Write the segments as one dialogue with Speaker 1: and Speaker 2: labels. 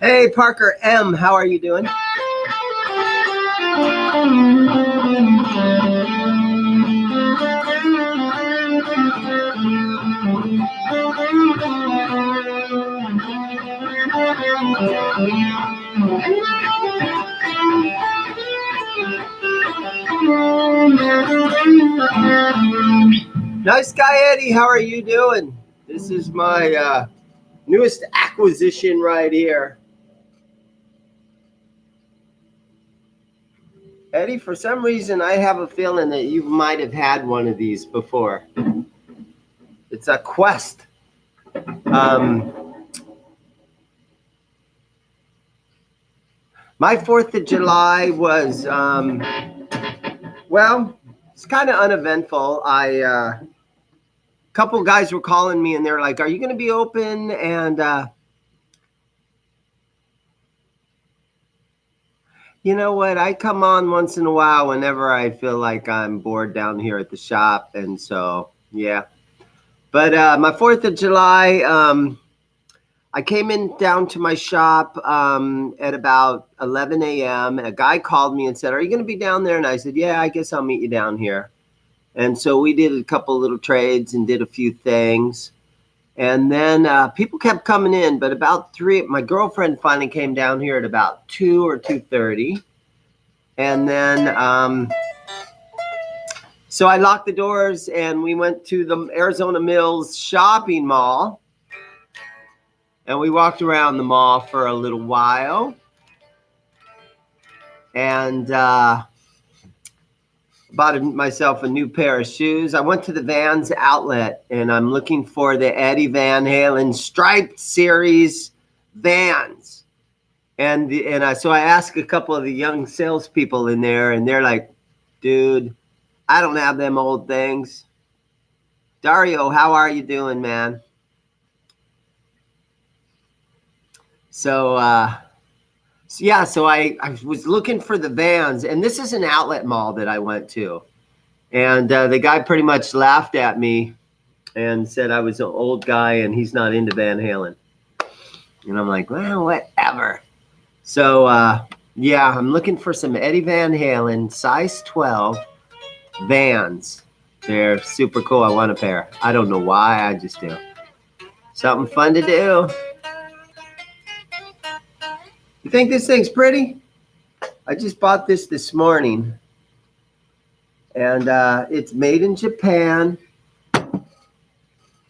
Speaker 1: Hey, Parker M., how are you doing? Nice guy, Eddie. How are you doing? This is my newest acquisition right here. Eddie, for some reason, I have a feeling that you might have had one of these before. It's a Quest. My 4th of July was, well, it's kind of uneventful. A couple guys were calling me and they're like, are you going to be open? And, you know what? I come on once in a while whenever I feel like I'm bored down here at the shop. And so, yeah. But my 4th of July, I came in down to my shop at about 11 a.m. A guy called me and said, are you going to be down there? And I said, yeah, I guess I'll meet you down here. And so we did a couple little trades and did a few things. And then people kept coming in, but about 3, my girlfriend finally came down here at about 2 or 2:30. And then, so I locked the doors and we went to the Arizona Mills shopping mall. And we walked around the mall for a little while. And bought myself a new pair of shoes. I went to the Vans outlet and I'm looking for the Eddie Van Halen Striped Series Vans. So I asked a couple of the young salespeople in there and they're like, dude, I don't have them old things. Dario, how are you doing, man? So I was looking for the Vans, and this is an outlet mall that I went to. And the guy pretty much laughed at me and said I was an old guy and he's not into Van Halen. And I'm like, well, whatever. So, yeah, I'm looking for some Eddie Van Halen size 12 Vans. They're super cool. I want a pair. I don't know why, I just do. Something fun to do. You think this thing's pretty? I just bought this morning. And it's made in Japan.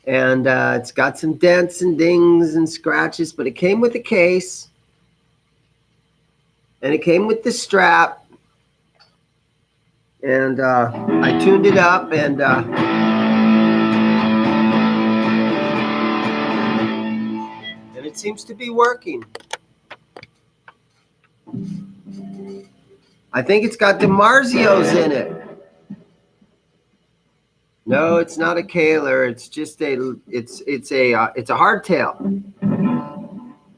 Speaker 1: And it's got some dents and dings and scratches, but it came with a case. And it came with the strap. And I tuned it up and it seems to be working. I think it's got DiMarzio's in it. No, it's not a Kaler. It's just it's a hardtail.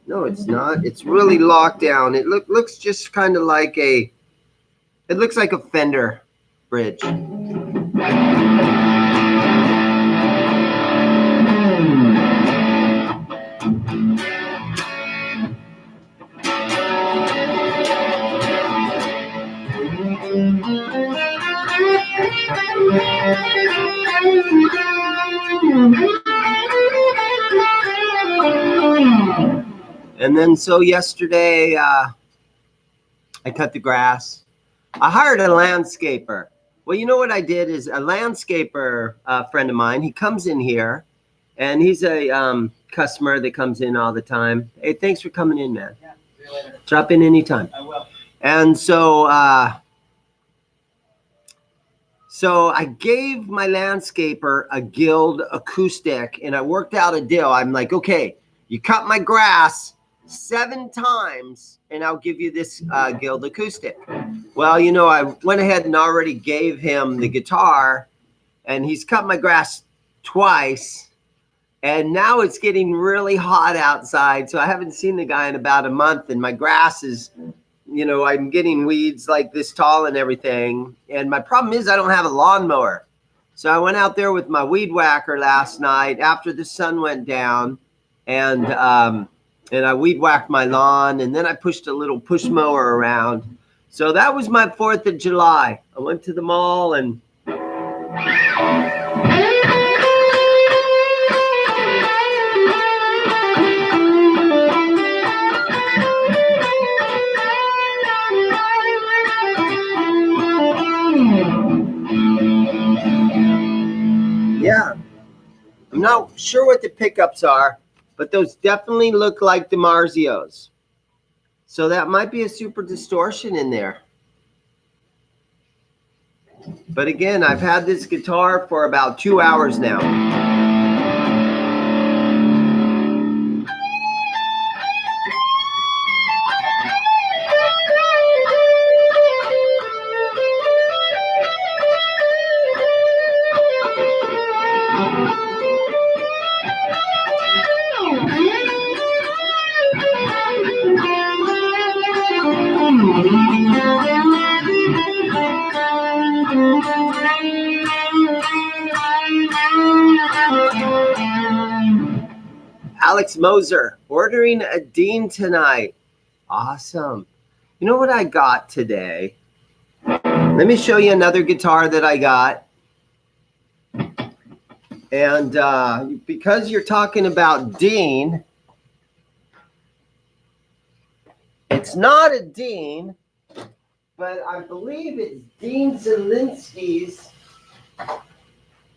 Speaker 1: No, it's not. It's really locked down. It looks just kind of like it looks like a Fender bridge. And then so yesterday, I cut the grass. I hired a landscaper. Well, you know what I did is a landscaper friend of mine, he comes in here and he's a customer that comes in all the time. Hey, thanks for coming in, man. Yeah, see you later. Drop in anytime. I will. And so, so I gave my landscaper a Guild acoustic and I worked out a deal. I'm like, okay, you cut my grass 7 times and I'll give you this Guild acoustic. Well, you know, I went ahead and already gave him the guitar and he's cut my grass twice. And now it's getting really hot outside. So I haven't seen the guy in about a month and my grass is, you know, I'm getting weeds like this tall and everything. And my problem is I don't have a lawnmower. So I went out there with my weed whacker last night after the sun went down. and I weed whacked my lawn, and then I pushed a little push mower around. So that was my 4th of July. I went to the mall and yeah, I'm not sure what the pickups are, but those definitely look like DiMarzios. So that might be a super distortion in there. But again, I've had this guitar for about 2 hours now. Alex Moser, ordering a Dean tonight. Awesome. You know what I got today? Let me show you another guitar that I got. And because you're talking about Dean, it's not a Dean, but I believe it's Dean Zielinski's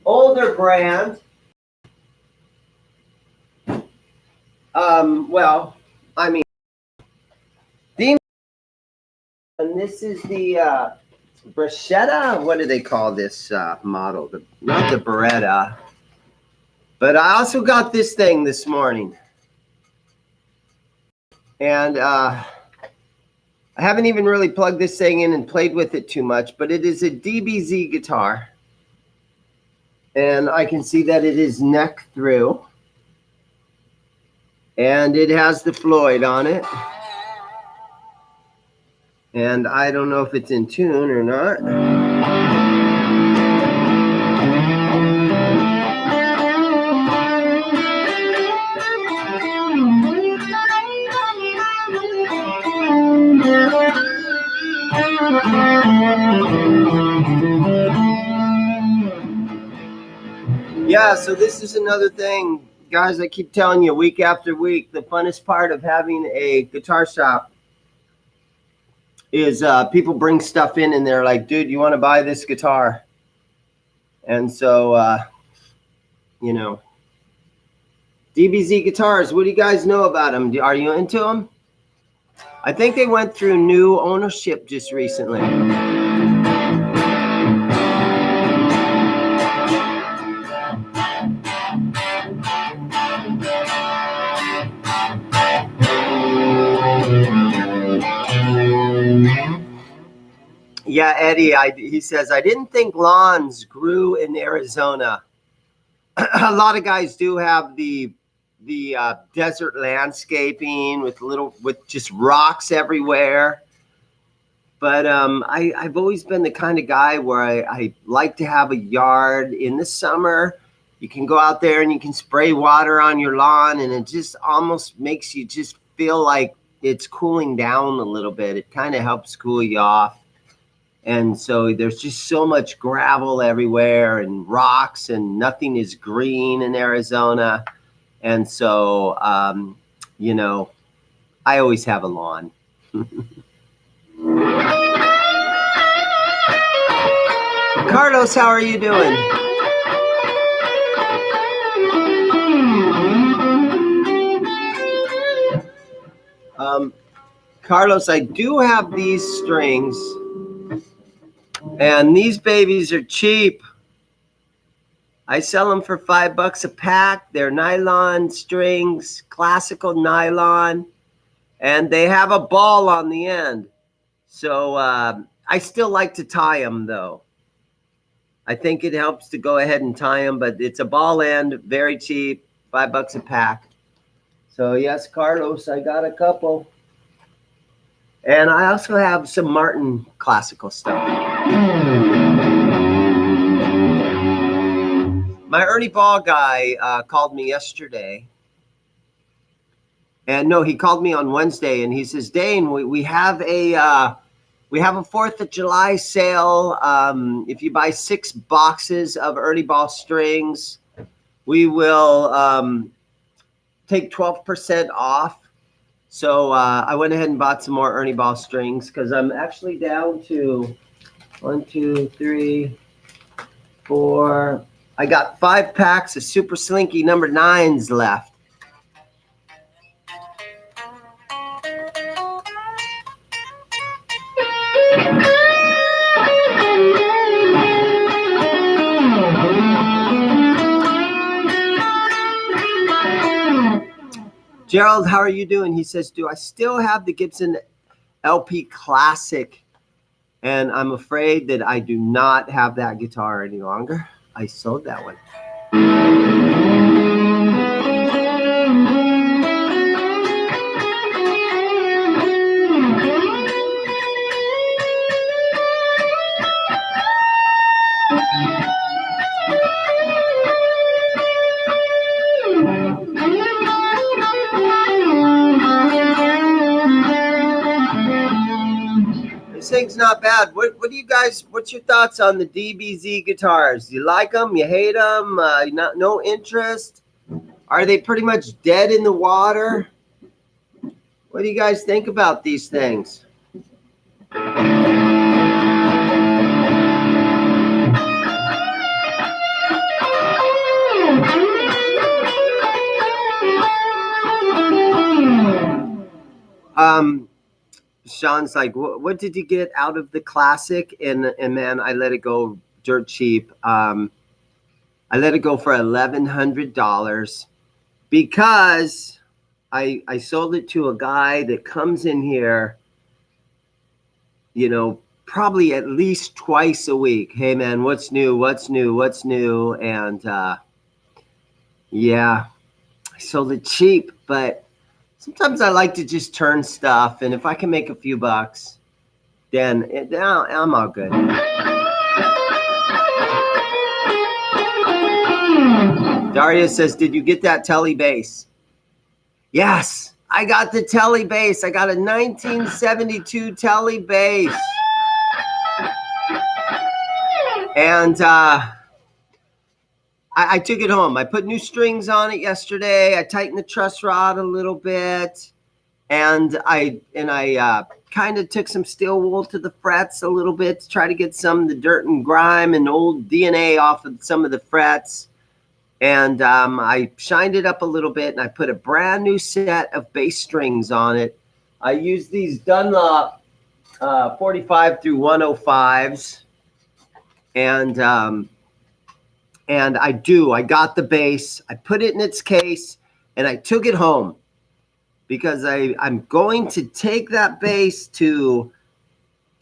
Speaker 1: older brand. Well, I mean, Dean, and this is the Bruschetta. What do they call this model? Not the Beretta. But I also got this thing this morning. And I haven't even really plugged this thing in and played with it too much, but it is a DBZ guitar. And I can see that it is neck through. And it has the Floyd on it. And I don't know if it's in tune or not. Yeah, so this is another thing, guys. I keep telling you week after week, the funnest part of having a guitar shop is people bring stuff in and they're like, dude, you want to buy this guitar? And so, you know, DBZ guitars, what do you guys know about them? Are you into them? I think they went through new ownership just recently. Yeah, Eddie, he says, I didn't think lawns grew in Arizona. A lot of guys do have the desert landscaping with just rocks everywhere. But I've always been the kind of guy where I like to have a yard in the summer. You can go out there and you can spray water on your lawn, and it just almost makes you just feel like it's cooling down a little bit. It kind of helps cool you off. And so there's just so much gravel everywhere and rocks, and nothing is green in Arizona. And so, you know, I always have a lawn. Carlos, how are you doing? Carlos, I do have these strings. And these babies are cheap. I sell them for $5 a pack. They're nylon strings, classical nylon, and they have a ball on the end. So I still like to tie them, though. I think it helps to go ahead and tie them, but it's a ball end, very cheap, $5 a pack. So yes, Carlos, I got a couple. And I also have some Martin classical stuff. My Ernie Ball guy called me yesterday, And no, he called me on Wednesday and he says, Dane, we have a 4th of July sale. If you buy 6 boxes of Ernie Ball strings, we will take 12% off. So I went ahead and bought some more Ernie Ball strings because I'm actually down to 1, 2, 3, 4. I got 5 packs of Super Slinky number 9s left. Gerald, how are you doing? He says, do I still have the Gibson LP Classic? And I'm afraid that I do not have that guitar any longer. I sold that one. This thing's not bad. What do you guys, what's your thoughts on the DBZ guitars? You like them? You hate them? No interest? Are they pretty much dead in the water? What do you guys think about these things? Sean's like, what did you get out of the Classic? And man, I let it go dirt cheap. I let it go for $1,100 because I sold it to a guy that comes in here, you know, probably at least twice a week. Hey man, what's new? What's new? What's new? And yeah, I sold it cheap, but sometimes I like to just turn stuff, and if I can make a few bucks, then I'm all good. Daria says, did you get that Telly bass? Yes, I got the Telly bass. I got a 1972 Telly bass. And I took it home. I put new strings on it yesterday. I tightened the truss rod a little bit. And I kind of took some steel wool to the frets a little bit to try to get some of the dirt and grime and old DNA off of some of the frets. And I shined it up a little bit, and I put a brand new set of bass strings on it. I used these Dunlop 45 through 105s. And I got the bass. I put it in its case, and I took it home because I'm going to take that bass to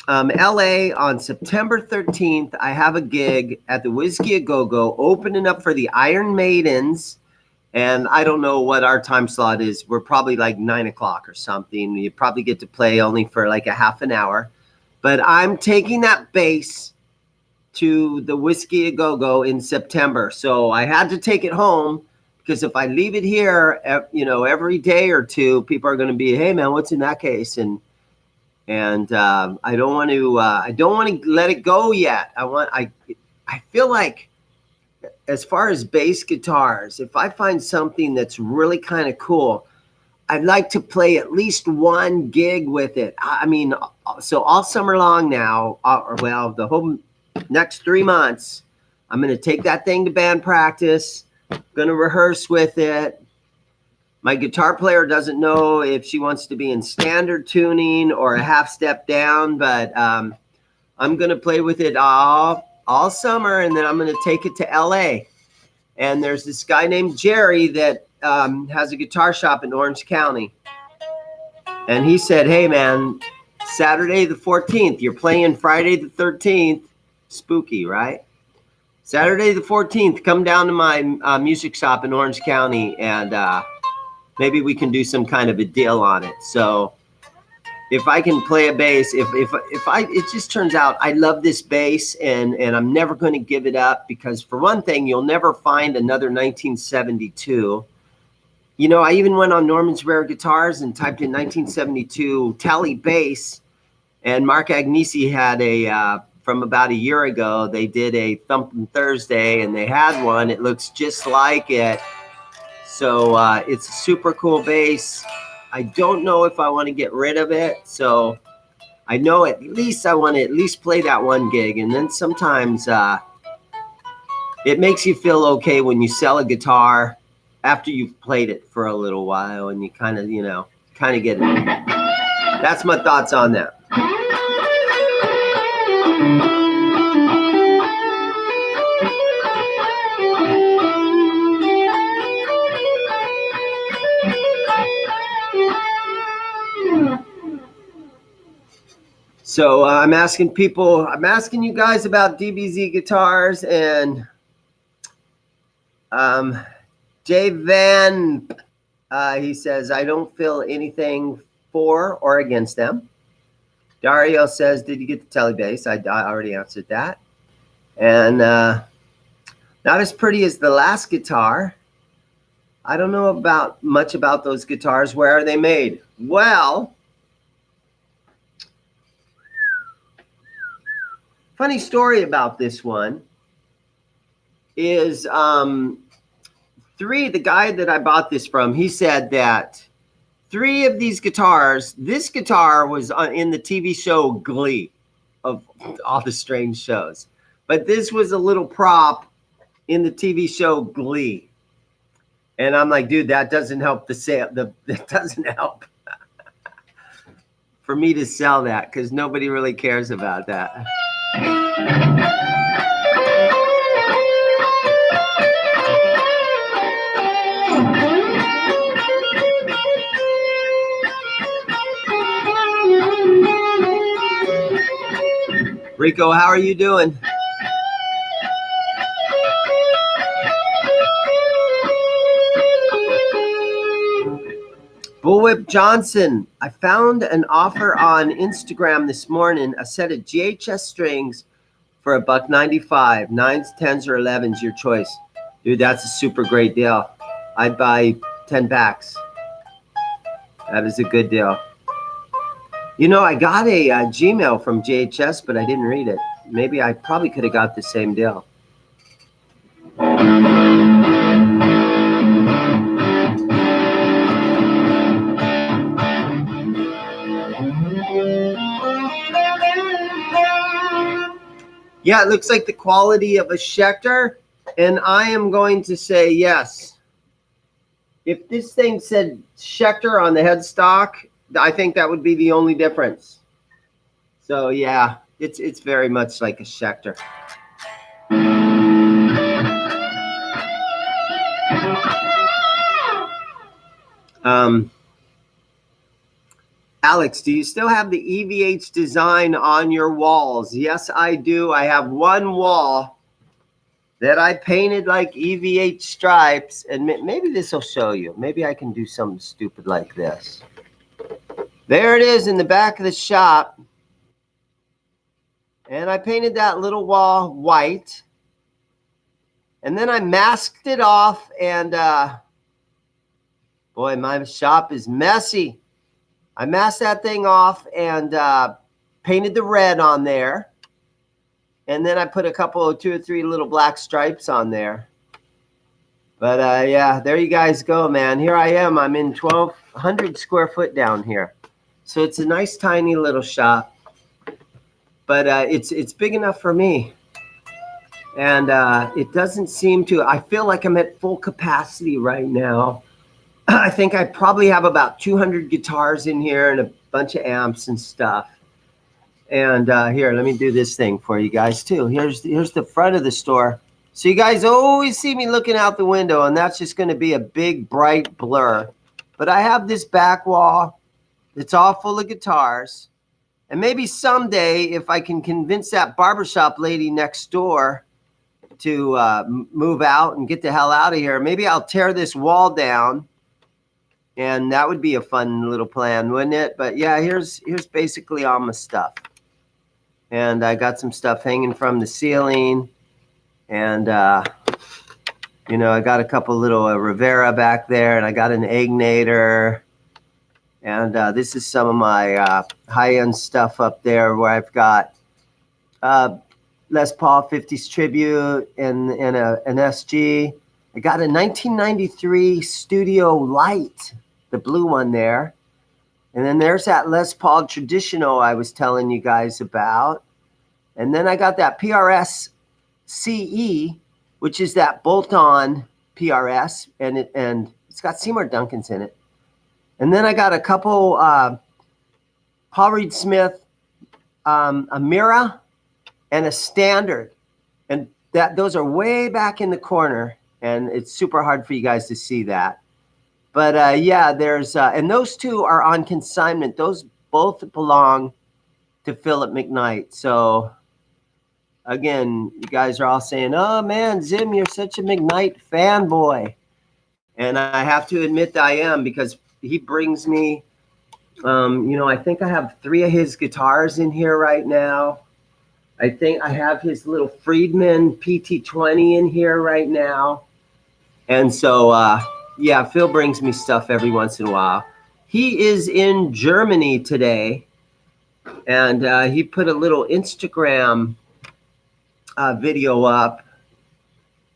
Speaker 1: LA on September 13th. I have a gig at the Whiskey A Go-Go opening up for the Iron Maidens. And I don't know what our time slot is. We're probably like 9 o'clock or something. You probably get to play only for like a half an hour. But I'm taking that bass to the Whiskey A Go-Go in September. So I had to take it home because if I leave it here, you know, every day or two, people are going to be, hey man, what's in that case? And I don't want to let it go yet. I feel like as far as bass guitars, if I find something that's really kind of cool, I'd like to play at least one gig with it. I mean, so all summer long now, well, the whole next 3 months, I'm going to take that thing to band practice. I'm going to rehearse with it. My guitar player doesn't know if she wants to be in standard tuning or a half step down, but I'm going to play with it all summer, and then I'm going to take it to LA. And there's this guy named Jerry that has a guitar shop in Orange County. And he said, hey man, Saturday the 14th, you're playing Friday the 13th. Spooky, right? Saturday the 14th, come down to my music shop in Orange County, and maybe we can do some kind of a deal on it. So if I can play a bass, it just turns out I love this bass, and I'm never going to give it up because, for one thing, you'll never find another 1972. You know, I even went on Norman's Rare Guitars and typed in 1972 Tele bass, and Mark Agnesi had a from about a year ago. They did a Thumpin' Thursday, and they had one. It looks just like it. So it's a super cool bass. I don't know if I want to get rid of it. So I know at least I want to at least play that one gig. And then sometimes it makes you feel okay when you sell a guitar after you've played it for a little while and you kind of, kind of get it. That's my thoughts on that. So I'm asking you guys about DBZ guitars, and Jay Van, he says, I don't feel anything for or against them. Dario says, did you get the Tele bass? I already answered that. And not as pretty as the last guitar. I don't know much about those guitars. Where are they made? Well, funny story about this one is the guy that I bought this from, he said that 3 of these guitars, this guitar was in the TV show Glee, of all the strange shows. But this was a little prop in the TV show Glee. And I'm like, dude, that doesn't help the sale. That doesn't help for me to sell that, because nobody really cares about that. Rico, how are you doing? Bullwhip Johnson, I found an offer on Instagram this morning, a set of GHS strings for $1.95. 9s, 10s, or 11s, your choice. Dude, that's a super great deal. I'd buy 10 packs. That is a good deal. You know, I got a Gmail from GHS, but I didn't read it. Maybe I probably could have got the same deal. Yeah, it looks like the quality of a Schecter, and I am going to say yes. If this thing said Schecter on the headstock, I think that would be the only difference. So yeah, it's very much like a Schecter. Alex, do you still have the EVH design on your walls? Yes, I do. I have one wall that I painted like EVH stripes, and maybe this will show you. Maybe I can do something stupid like this. There it is in the back of the shop. And I painted that little wall white. And then I masked it off, and boy, my shop is messy. I masked that thing off and painted the red on there. And then I put a couple of 2 or 3 little black stripes on there. But yeah, there you guys go, man. Here I am. I'm in 1,200 square foot down here. So it's a nice, tiny little shop. But it's big enough for me. And it doesn't seem to, I feel like I'm at full capacity right now. I think I probably have about 200 guitars in here and a bunch of amps and stuff. And here, let me do this thing for you guys too. Here's the front of the store. So you guys always see me looking out the window, and that's just going to be a big, bright blur. But I have this back wall that's all full of guitars. And maybe someday, if I can convince that barbershop lady next door to move out and get the hell out of here, maybe I'll tear this wall down. And that would be a fun little plan, wouldn't it? But yeah, here's basically all my stuff. And I got some stuff hanging from the ceiling. And You know, I got a couple little Rivera back there, and I got an Egnator. And this is some of my high-end stuff up there where I've got Les Paul 50s Tribute and an SG. I got a 1993 Studio Light, the blue one there. And then there's that Les Paul Traditional I was telling you guys about. And then I got that PRS CE, which is that bolt-on PRS, and it's got Seymour Duncans in it. And then I got a couple Paul Reed Smith, a Mira, and a Standard, and those are way back in the corner, and it's super hard for you guys to see that. But yeah, there's and those two are on consignment. Those both belong to Philip McKnight. So again, you guys are all saying, "Oh man, Zim, you're such a McKnight fanboy," and I have to admit that I am, because he brings me. You know, I think I have 3 of his guitars in here right now. I think I have his little Friedman PT20 in here right now. And so, yeah, Phil brings me stuff every once in a while. He is in Germany today, and he put a little Instagram video up.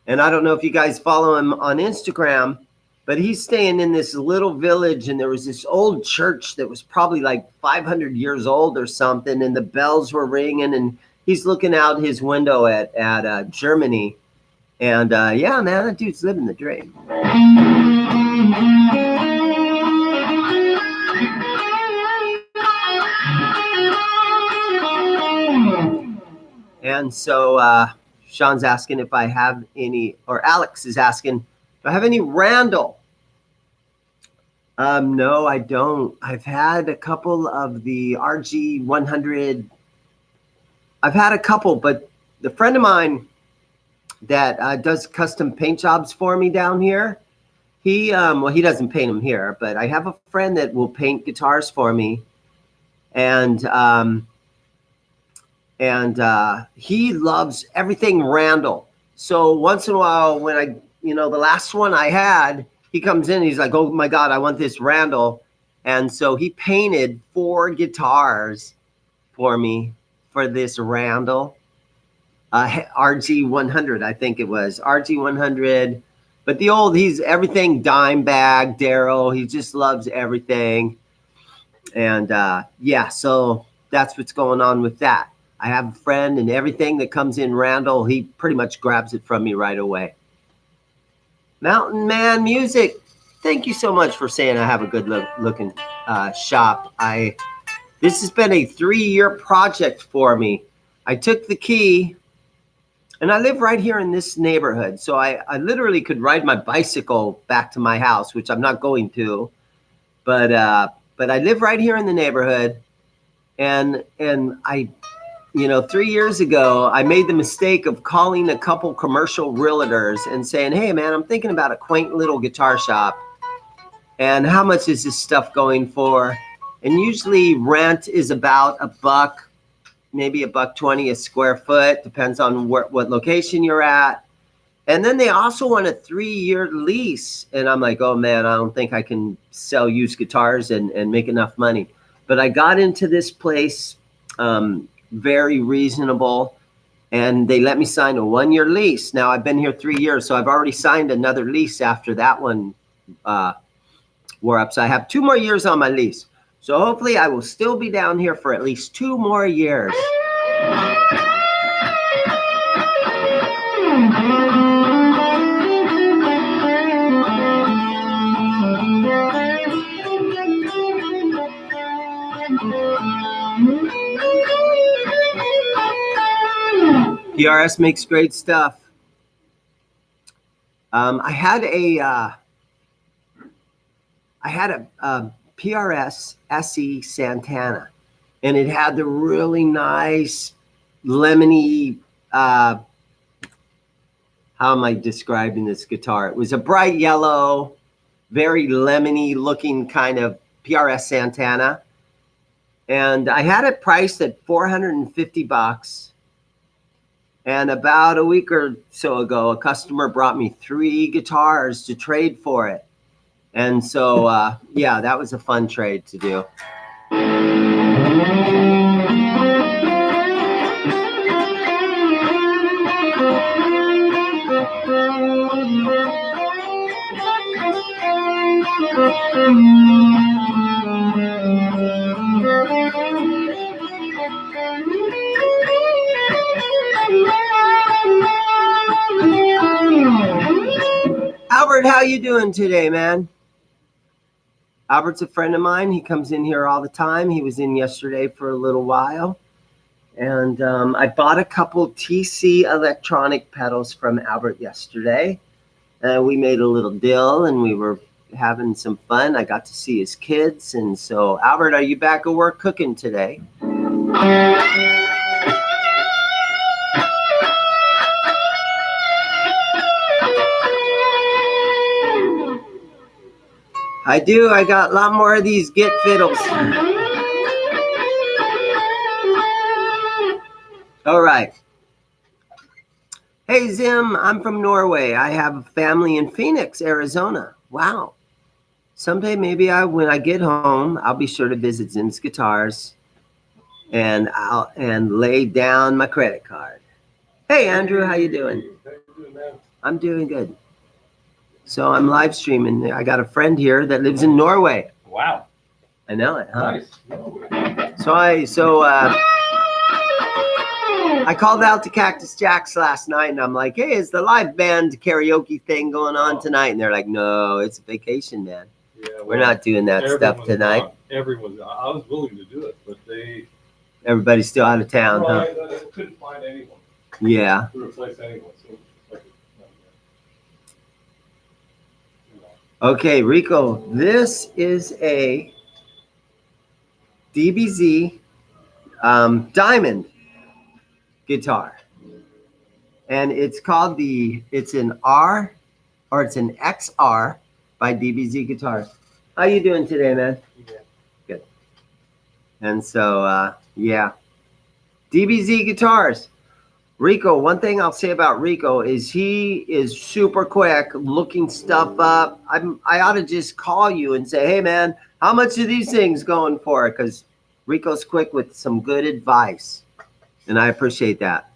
Speaker 1: And I don't know if you guys follow him on Instagram, but he's staying in this little village, and there was this old church that was probably like 500 years old or something, and the bells were ringing, and he's looking out his window at Germany. And yeah, man, that dude's living the dream. And so Sean's asking if I have any, or Alex is asking, do I have any Randall? No, I don't. I've had a couple of the RG100. I've had a couple, but the friend of mine that does custom paint jobs for me down here, he well, he doesn't paint them here, but I have a friend that will paint guitars for me, and he loves everything Randall. So once in a while, when the last one I had, he comes in, he's like, "Oh my God, I want this Randall." And so he painted 4 guitars for me for this Randall, RG100, I think it was, RG100. But he's everything Dimebag, Daryl, he just loves everything. And yeah, so that's what's going on with that. I have a friend, and everything that comes in Randall, he pretty much grabs it from me right away. Mountain Man Music, thank you so much for saying I have a good looking shop. This has been a 3-year project for me. I took the key, and I live right here in this neighborhood, so I literally could ride my bicycle back to my house, which I'm not going to, but I live right here in the neighborhood, and I 3 years ago, I made the mistake of calling a couple commercial realtors and saying, "Hey, man, I'm thinking about a quaint little guitar shop. And how much is this stuff going for?" And usually rent is about $1, maybe $1.20 a square foot, depends on what location you're at. And then they also want a 3-year lease. And I'm like, oh man, I don't think I can sell used guitars and make enough money. But I got into this place, very reasonable, and they let me sign a 1-year lease. Now I've been here 3 years, so I've already signed another lease after that one wore up. So I have 2 more years on my lease. So hopefully I will still be down here for at least 2 more years. PRS makes great stuff. I had a PRS SE Santana, and it had the really nice lemony, how am I describing this guitar? It was a bright yellow, very lemony looking kind of PRS Santana. And I had it priced at $450. And about a week or so ago, a customer brought me 3 guitars to trade for it. And so, yeah, that was a fun trade to do. Albert, how you doing today, man? Albert's a friend of mine. He comes in here all the time. He was in yesterday for a little while. And I bought a couple TC electronic pedals from Albert yesterday. We made a little deal and we were having some fun. I got to see his kids. And so, Albert, are you back at work cooking today? I do. I got a lot more of these Git fiddles. All right. Hey, Zim, I'm from Norway. I have a family in Phoenix, Arizona. Wow. Someday, maybe when I get home, I'll be sure to visit ZIMM'S Guitars and lay down my credit card. Hey, Andrew, how you doing? I'm doing good. So I'm live streaming. I got a friend here that lives in Norway.
Speaker 2: Wow.
Speaker 1: I know it, huh?
Speaker 2: Nice.
Speaker 1: So I called out to Cactus Jacks last night and I'm like, hey, is the live band karaoke thing going on tonight? And they're like, no, it's a vacation, man.
Speaker 2: Yeah, well,
Speaker 1: we're not doing that stuff tonight.
Speaker 2: I was willing to do it, but
Speaker 1: everybody's still out of town, huh?
Speaker 2: I couldn't find anyone.
Speaker 1: Yeah.
Speaker 2: To replace anyone. So like,
Speaker 1: okay, Rico, this is a DBZ Diamond guitar. And it's called it's an XR by DBZ Guitars. How you doing today, man?
Speaker 2: Yeah.
Speaker 1: Good. And so, yeah. DBZ Guitars. Rico, one thing I'll say about Rico is he is super quick looking stuff up. I ought to just call you and say, hey, man, how much are these things going for? Because Rico's quick with some good advice. And I appreciate that.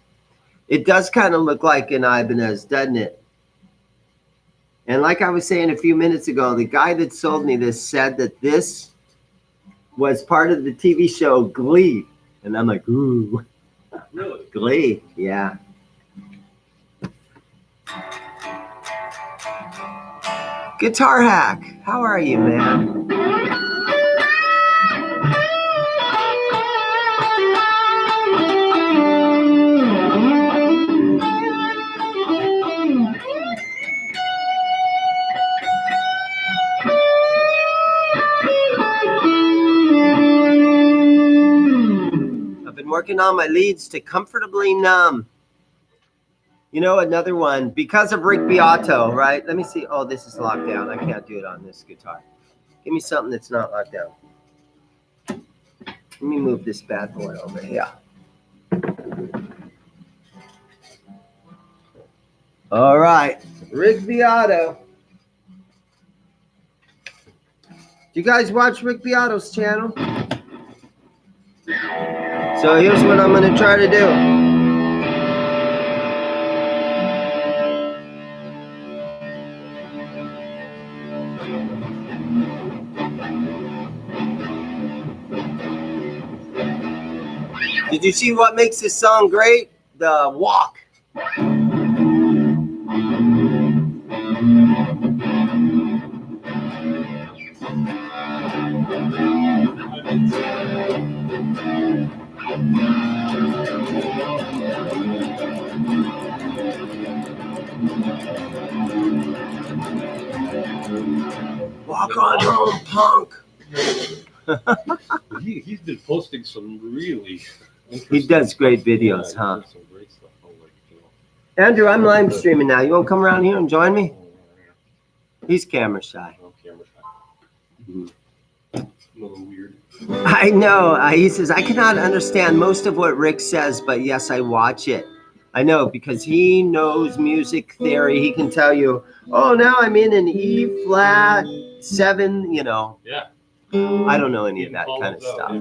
Speaker 1: It does kind of look like an Ibanez, doesn't it? And like I was saying a few minutes ago, the guy that sold me this said that this was part of the TV show Glee. And I'm like, ooh.
Speaker 2: Really?
Speaker 1: Glee, yeah. Guitar Hack, how are you, man? Working on my leads to Comfortably Numb. You know, another one, because of Rick Beato, right? Let me see. Oh, this is locked down. I can't do it on this guitar. Give me something that's not locked down. Let me move this bad boy over here. All right, Rick Beato. Do you guys watch Rick Beato's channel? So here's what I'm going to try to do. Did you see what makes this song great? The walk. Walk on home, punk.
Speaker 2: He's been posting some really
Speaker 1: He does great videos, huh?
Speaker 2: Some great stuff.
Speaker 1: Andrew, I'm live streaming now. You want to come around here and join me? He's camera shy.
Speaker 2: Oh, camera shy. A little weird.
Speaker 1: I know. He says, I cannot understand most of what Rick says, but yes, I watch it. I know, because he knows music theory. He can tell you, oh, now I'm in an E flat 7, you know.
Speaker 2: Yeah.
Speaker 1: I don't know any of that kind of stuff.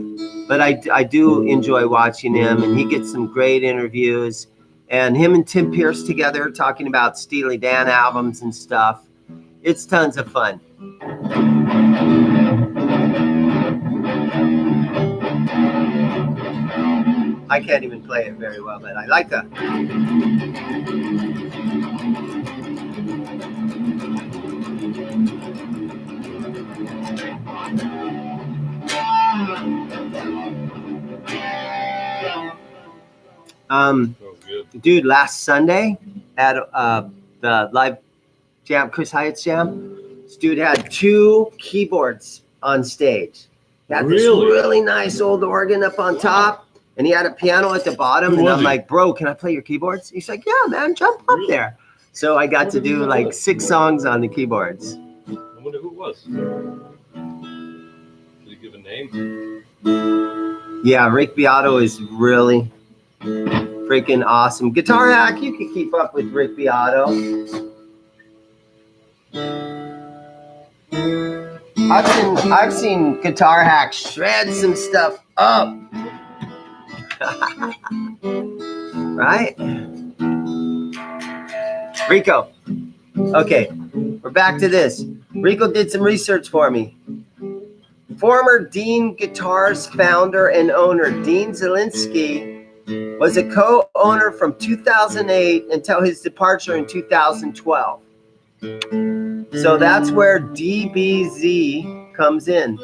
Speaker 1: But I do enjoy watching him, and he gets some great interviews. And him and Tim Pierce together talking about Steely Dan albums and stuff. It's tons of fun. I can't even play it very well, but I like that. Dude, last Sunday at the live jam, Chris Hyatt's jam, this dude had 2 keyboards on stage. He had this really nice old organ up on top, and he had a piano at the bottom. And I'm like, bro, can I play your keyboards? He's like, yeah, man, jump up there. So I got to do like 6 songs on the keyboards.
Speaker 2: I wonder who it was. Did he give a name?
Speaker 1: Yeah, Rick Beato is really freaking awesome. Guitar Hack, you can keep up with Rick Beato. I've seen Guitar Hack shred some stuff up. Right? Rico. Okay, we're back to this. Rico did some research for me. Former Dean Guitars founder and owner Dean Zielinski was a co-owner from 2008 until his departure in 2012. So that's where DBZ comes in.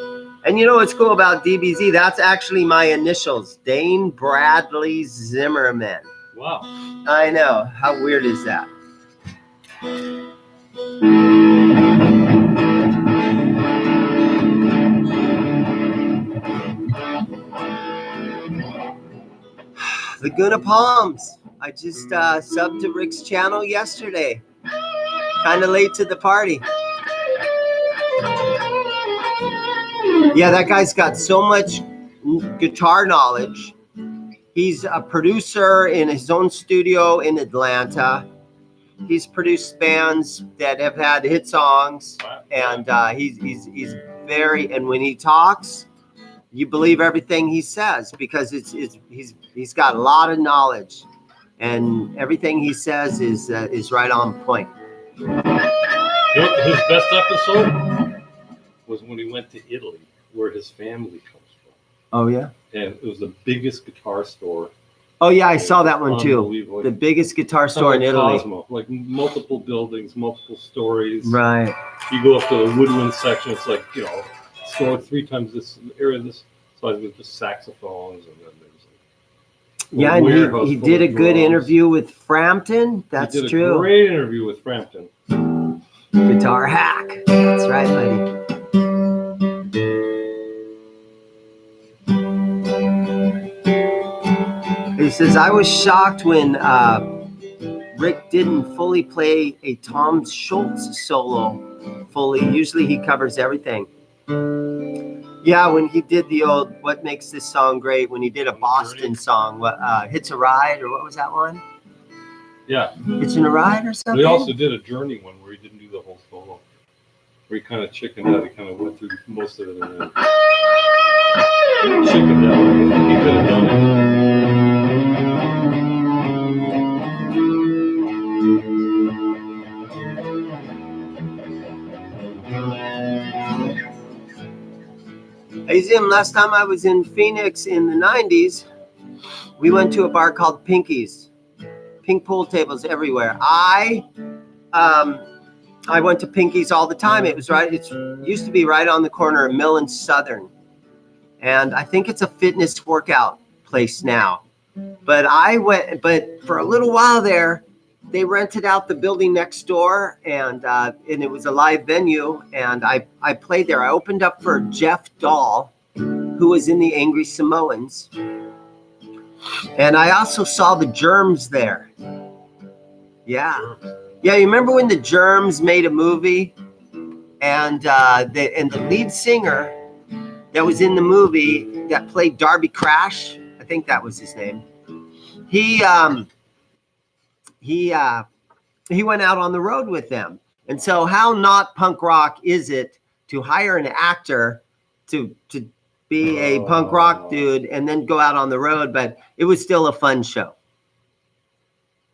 Speaker 1: And you know what's cool about DBZ? That's actually my initials, Dane Bradley Zimmerman.
Speaker 2: Wow.
Speaker 1: I know. How weird is that? Laguna Palms. I just subbed to Rick's channel yesterday. Kind of late to the party. Yeah, that guy's got so much guitar knowledge. He's a producer in his own studio in Atlanta. He's produced bands that have had hit songs, and he's very. And when he talks, you believe everything he says, because he's got a lot of knowledge, and everything he says is right on point.
Speaker 2: You know, his best episode was when he went to Italy, where his family comes from.
Speaker 1: Oh yeah.
Speaker 2: And it was the biggest guitar store.
Speaker 1: Oh yeah, I saw that one too. The biggest guitar store in Italy.
Speaker 2: Cosmo, like multiple buildings, multiple stories.
Speaker 1: Right.
Speaker 2: You go up to the woodwind section, it's like, you know, store 3 times this area, this size with just saxophones, and then there's like.
Speaker 1: Yeah, and he did a good interview with Frampton. That's true. He did a
Speaker 2: great interview with Frampton.
Speaker 1: Guitar Hack. That's right, buddy. He says, I was shocked when Rick didn't fully play a Tom Schultz solo fully. Usually he covers everything. Yeah, when he did the old What Makes This Song Great, when he did a Boston song, Hits a Ride, or what was that one?
Speaker 2: Yeah.
Speaker 1: Hitching a Ride or something?
Speaker 2: He also did a Journey one where he didn't do the whole solo. Where he kind of chickened out. He kind of went through most of it and then chickened out. He could have done it.
Speaker 1: Hey Zim, last time I was in Phoenix in the 90s, we went to a bar called Pinky's. Pink pool tables everywhere. I went to Pinky's all the time. It used to be right on the corner of Mill and Southern. And I think it's a fitness workout place now. But for a little while there, they rented out the building next door, and it was a live venue, and I played there. I opened up for Jeff Dahl, who was in the Angry Samoans. And I also saw the Germs there. Yeah. Yeah, you remember when the Germs made a movie, and the lead singer that was in the movie that played Darby Crash, I think that was his name. he went out on the road with them. And so how not punk rock is it to hire an actor to be a punk rock dude and then go out on the road? But it was still a fun show.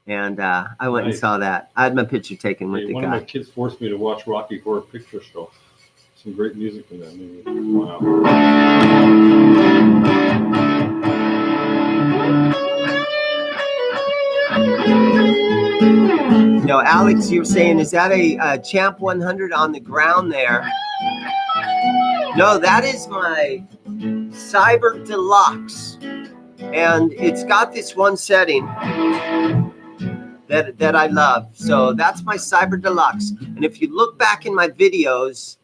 Speaker 1: And I went and saw that. I had my picture taken with the
Speaker 2: One
Speaker 1: guy.
Speaker 2: of my kids forced me to watch Rocky Horror Picture Show. Some great music in that movie. Wow.
Speaker 1: No, Alex, you were saying, is that a Champ 100 on the ground there? No, that is my Cyber Deluxe. And it's got this one setting that I love. So that's my Cyber Deluxe. And if you look back in my videos,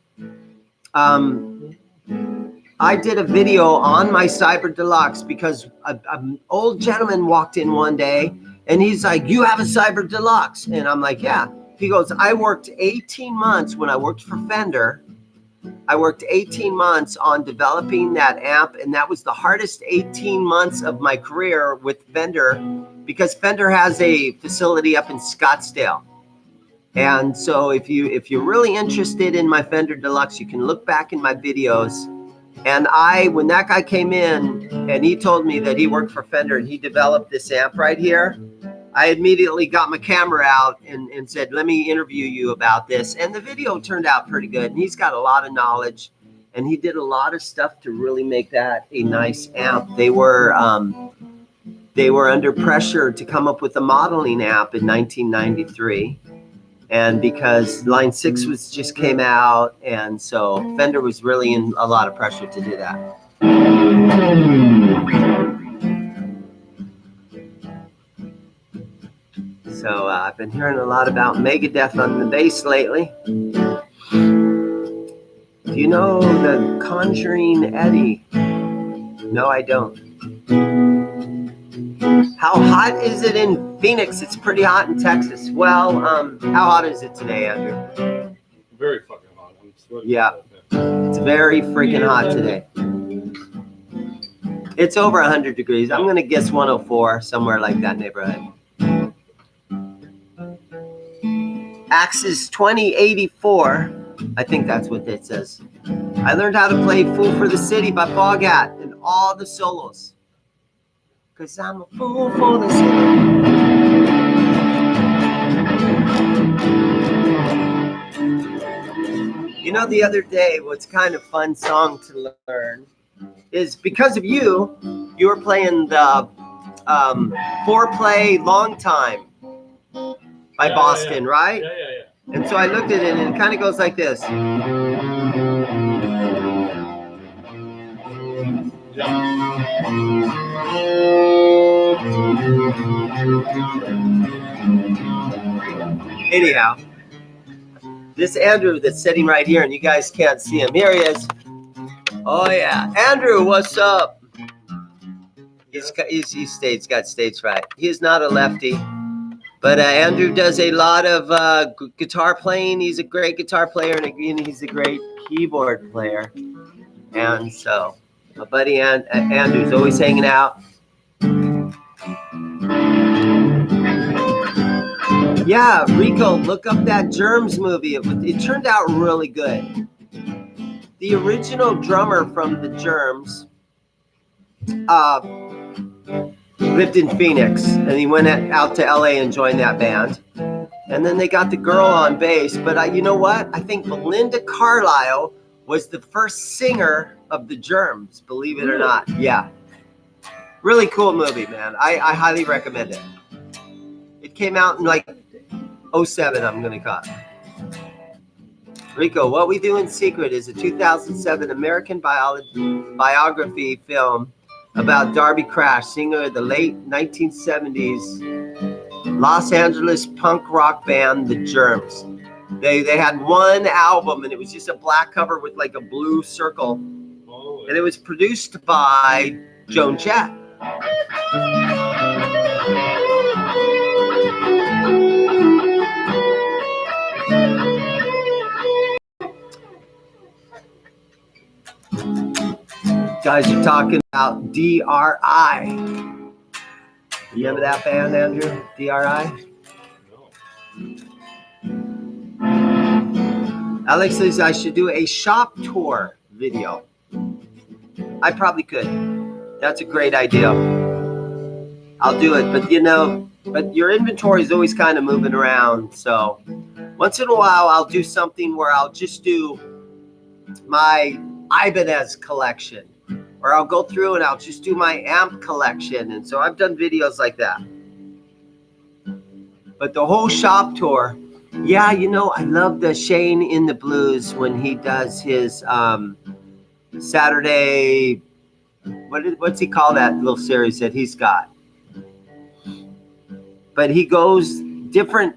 Speaker 1: I did a video on my Cyber Deluxe because an old gentleman walked in one day and he's like, "You have a Cyber Deluxe?" And I'm like, "Yeah." He goes, "I worked 18 months when I worked for Fender. I worked 18 months on developing that amp, and that was the hardest 18 months of my career with Fender because Fender has a facility up in Scottsdale. And so if you're really interested in my Fender Deluxe, you can look back in my videos. And when that guy came in and he told me that he worked for Fender and he developed this amp right here, I immediately got my camera out and said, "Let me interview you about this." And the video turned out pretty good. And he's got a lot of knowledge and he did a lot of stuff to really make that a nice amp. They were under pressure to come up with a modeling amp in 1993. And because Line 6 just came out, and so Fender was really in a lot of pressure to do that. So I've been hearing a lot about Megadeth on the bass lately. Do you know the Conjuring Eddie? No, I don't. How hot is it in Phoenix? It's pretty hot in Texas. Well, how hot is it today, Andrew?
Speaker 2: Very fucking hot. I'm sweating.
Speaker 1: Yeah, it's very freaking hot today. It's over 100 degrees. I'm going to guess 104, somewhere like that neighborhood. Axis 2084. I think that's what it says. I learned how to play Fool for the City by Foghat and all the solos. Cause I'm a fool for the city. You know, the other day, what's kind of fun song to learn is because of you were playing the Foreplay Long Time by Boston, right?
Speaker 2: Yeah.
Speaker 1: And so I looked at it and it kind of goes like this. Anyhow, this Andrew that's sitting right here, and you guys can't see him. Here he is. Oh yeah, Andrew, what's up? He's got stage fright. He is not a lefty, but Andrew does a lot of guitar playing. He's a great guitar player, and he's a great keyboard player. And so, my buddy Andrew's always hanging out. Yeah, Rico, look up that ZIMM'S movie. It turned out really good. The original drummer from the ZIMM'S lived in Phoenix, and he went out to LA and joined that band. And then they got the girl on bass. But you know what? I think Belinda Carlisle was the first singer of the ZIMM'S, believe it or not. Yeah. Really cool movie, man. I highly recommend it. It came out in like 07, I'm going to call it. Rico, What We Do in Secret is a 2007 American biography film about Darby Crash, singer of the late 1970s Los Angeles punk rock band, the ZIMM'S. They had one album, and it was just a black cover with like a blue circle. Oh, and it was produced by Joan Jett. Guys are talking about DRI. Remember that band, Andrew? DRI? Alex says I should do a shop tour video. I probably could. That's a great idea. I'll do it, but but your inventory is always kind of moving around. So once in a while, I'll do something where I'll just do my Ibanez collection, or I'll go through and I'll just do my amp collection. And so I've done videos like that. But the whole shop tour, yeah, I love the Shane in the Blues when he does his Saturday, what's he call that little series that he's got? But he goes, different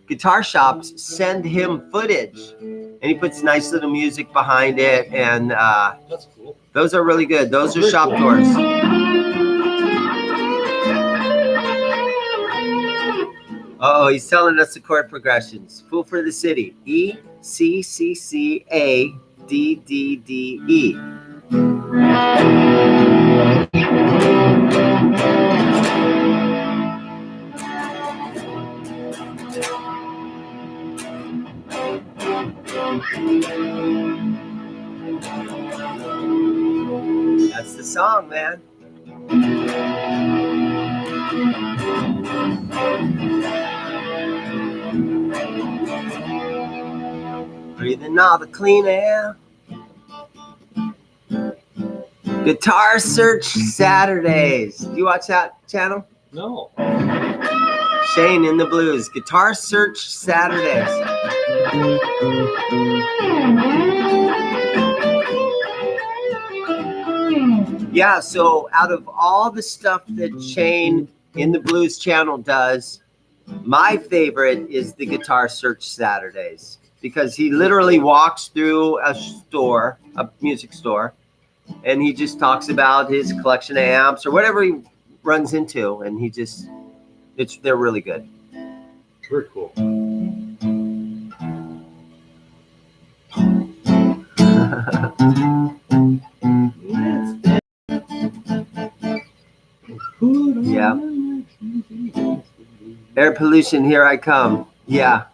Speaker 1: guitar shops send him footage, and he puts nice little music behind it, and
Speaker 2: that's cool.
Speaker 1: Those are really good. Those are shop tours. Oh, he's telling us the chord progressions. Fool for the City. E, C, C, C, A, D, D, D, E. That's the song, man. Breathing all the clean air. Guitar Search Saturdays. Do you watch that channel?
Speaker 2: No.
Speaker 1: Shane in the Blues. Guitar Search Saturdays. Yeah, so out of all the stuff that Shane in the Blues channel does, my favorite is the Guitar Search Saturdays, because he literally walks through a store, a music store, and he just talks about his collection of amps or whatever he runs into, and they're really good.
Speaker 2: Very cool.
Speaker 1: Yeah. Air pollution, here I come. Yeah.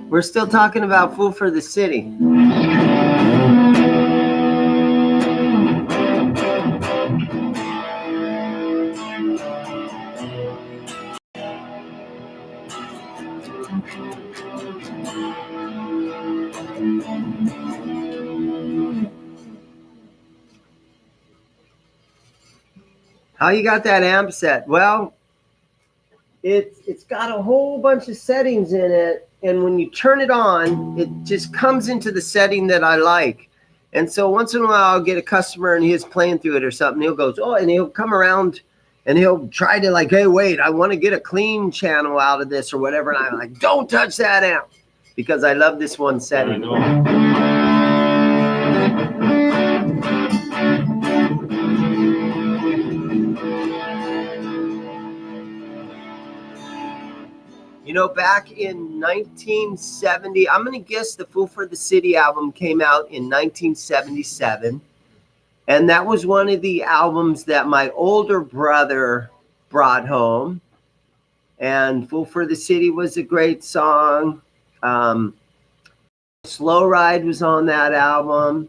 Speaker 1: We're still talking about Fool for the City. How you got that amp set? Well, it's got a whole bunch of settings in it, and when you turn it on, it just comes into the setting that I like. And so once in a while, I'll get a customer and he's playing through it or something. He'll go, and he'll come around and he'll try to like, hey, wait, I want to get a clean channel out of this or whatever. And I'm like, don't touch that amp, because I love this one setting. Back in 1970, I'm going to guess the Fool for the City album came out in 1977. And that was one of the albums that my older brother brought home. And Fool for the City was a great song. Slow Ride was on that album.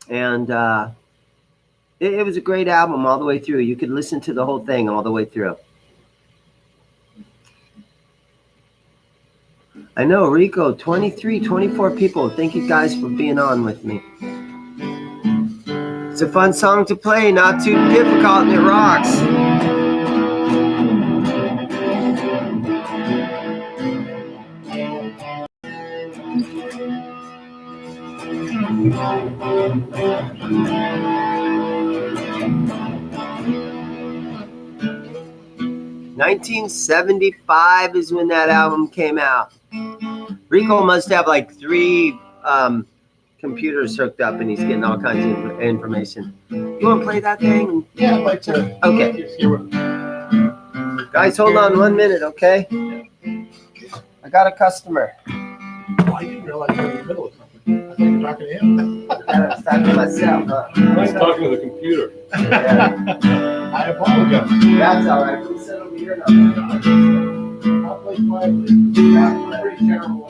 Speaker 1: And it was a great album all the way through. You could listen to the whole thing all the way through. I know, Rico, 23, 24 people. Thank you guys for being on with me. It's a fun song to play, not too difficult, and it rocks. '75 is when that album came out. Rico must have like 3 computers hooked up, and he's getting all kinds of information. You want to play that thing?
Speaker 3: Yeah, I'd like to.
Speaker 1: Okay. Guys, hold on 1 minute, okay? I got a customer.
Speaker 3: Oh, I didn't realize you were in the middle of something. I thought you were talking to him.
Speaker 1: I was talking to myself, huh?
Speaker 2: I was talking to the computer.
Speaker 1: Yeah.
Speaker 3: I apologize.
Speaker 1: That's all right. We'll sit over here now.
Speaker 3: I'll play quietly. I'm pretty terrible.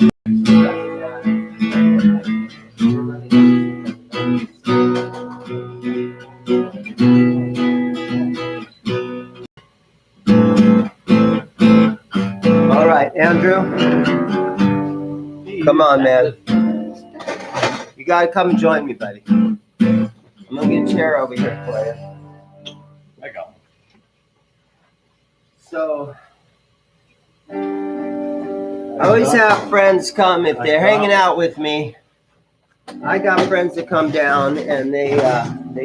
Speaker 1: man. You gotta come and join me, buddy. I'm gonna get a chair over here for you.
Speaker 2: I got one.
Speaker 1: So, I always have friends come if they're hanging out with me. I got friends that come down and they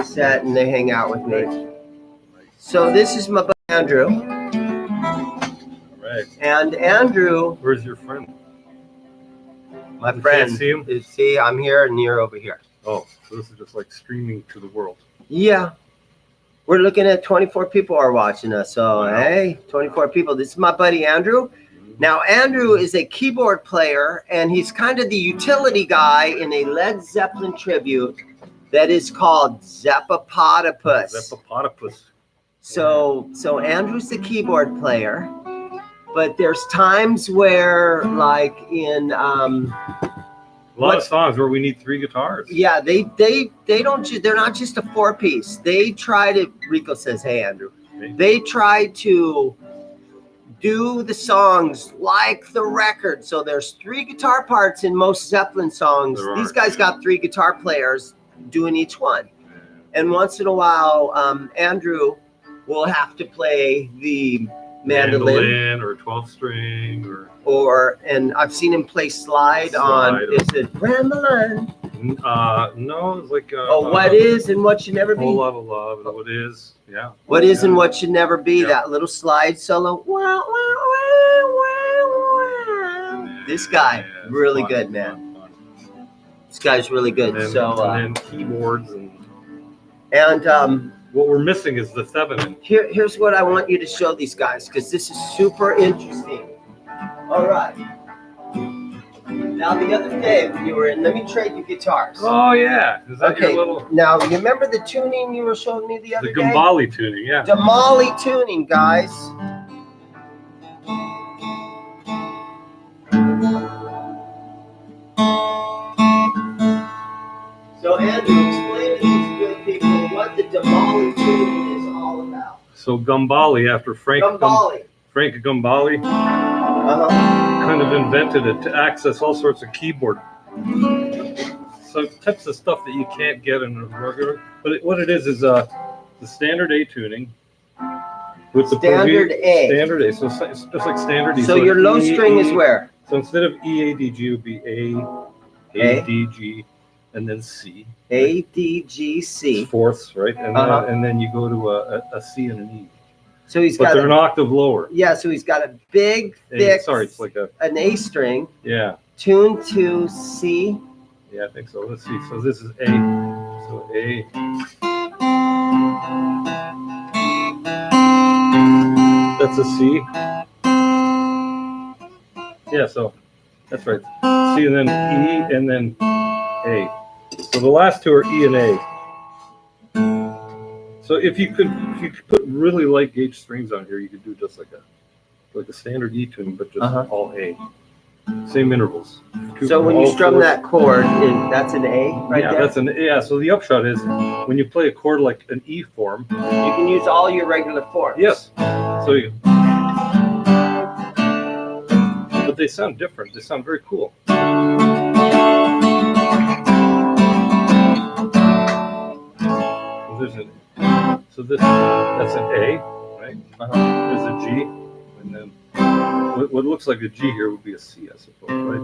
Speaker 1: sit and they hang out with me. So this is my buddy Andrew.
Speaker 2: Right.
Speaker 1: And Andrew,
Speaker 2: Where's your friend?
Speaker 1: my
Speaker 2: You
Speaker 1: friend,
Speaker 2: can't see him?
Speaker 1: see, I'm here and you're over here.
Speaker 2: Oh, so this is just like streaming to the world.
Speaker 1: Yeah. We're looking at 24 people are watching us. So,
Speaker 2: Wow.
Speaker 1: hey, 24 people. This is my buddy Andrew. Now, Andrew is a keyboard player, and he's kind of the utility guy in a Led Zeppelin tribute that is called Zeppopotopus.
Speaker 2: Zeppopotopus.
Speaker 1: So Andrew's the keyboard player, but there's times where, like in
Speaker 2: A lot of songs where we need 3 guitars.
Speaker 1: yeah, they don't they're not just a 4-piece. They try to. Rico says, "Hey, Andrew." They try to do the songs like the record. So there's 3 guitar parts in most Zeppelin songs. These guys got 3 guitar players doing each one. And once in a while, Andrew will have to play the mandolin
Speaker 2: or 12 string or
Speaker 1: and I've seen him play slide on, is it Ramblin'?
Speaker 2: no, it's like
Speaker 1: What is and what should never
Speaker 2: Whole
Speaker 1: be.
Speaker 2: Lot of Love and What Is, yeah.
Speaker 1: What is and what should never be,
Speaker 2: Yeah.
Speaker 1: that little slide solo. This guy,
Speaker 2: Yeah,
Speaker 1: really
Speaker 2: fun,
Speaker 1: good, man.
Speaker 2: fun.
Speaker 1: This guy's really good.
Speaker 2: And then,
Speaker 1: So,
Speaker 2: and then keyboards and what we're missing is the 7.
Speaker 1: here's what I want you to show these guys, because this is super interesting. All right. Now, the other day when you were in, let me trade you guitars.
Speaker 2: Oh yeah, is that
Speaker 1: Okay.
Speaker 2: your little
Speaker 1: Now, you remember the tuning you were showing me the other
Speaker 2: the
Speaker 1: day?
Speaker 2: Gambali tuning? Yeah.
Speaker 1: Damali tuning, guys. So, Andrew, explain to these good people what the Damali tuning is all about.
Speaker 2: So Gambali, after Frank
Speaker 1: Damali.
Speaker 2: Frank Gambali kind of invented it to access all sorts of keyboard. So types of stuff that you can't get in a regular. But what it is the standard A tuning with the
Speaker 1: Standard A.
Speaker 2: Standard A. So it's just like standard E.
Speaker 1: So your low string is where?
Speaker 2: So instead of E, A, D, G, it would be A, D, G, and then C.
Speaker 1: A, D, G, C.
Speaker 2: Fourths, right? And then you go to a C and an E.
Speaker 1: So he's
Speaker 2: But
Speaker 1: got
Speaker 2: they're an octave lower.
Speaker 1: yeah, so he's got a big, thick,
Speaker 2: It's like
Speaker 1: an A string
Speaker 2: yeah.
Speaker 1: tuned to C.
Speaker 2: Yeah, I think so. Let's see. So this is A. So A. That's a C. Yeah, so that's right. C and then E and then A. So the last 2 are E and A. So if you could put really light gauge strings on here, you could do just like a standard E tuning, but just all A. Same intervals.
Speaker 1: So when you strum that chord, that's an A right
Speaker 2: yeah,
Speaker 1: there?
Speaker 2: that's an yeah. So the upshot is when you play a chord like an E form,
Speaker 1: You can use all your regular forms.
Speaker 2: yes. So you, but they sound different. They sound very cool. So that's an A, right? There's a G, and then what looks like a G here would be a C, I suppose, right?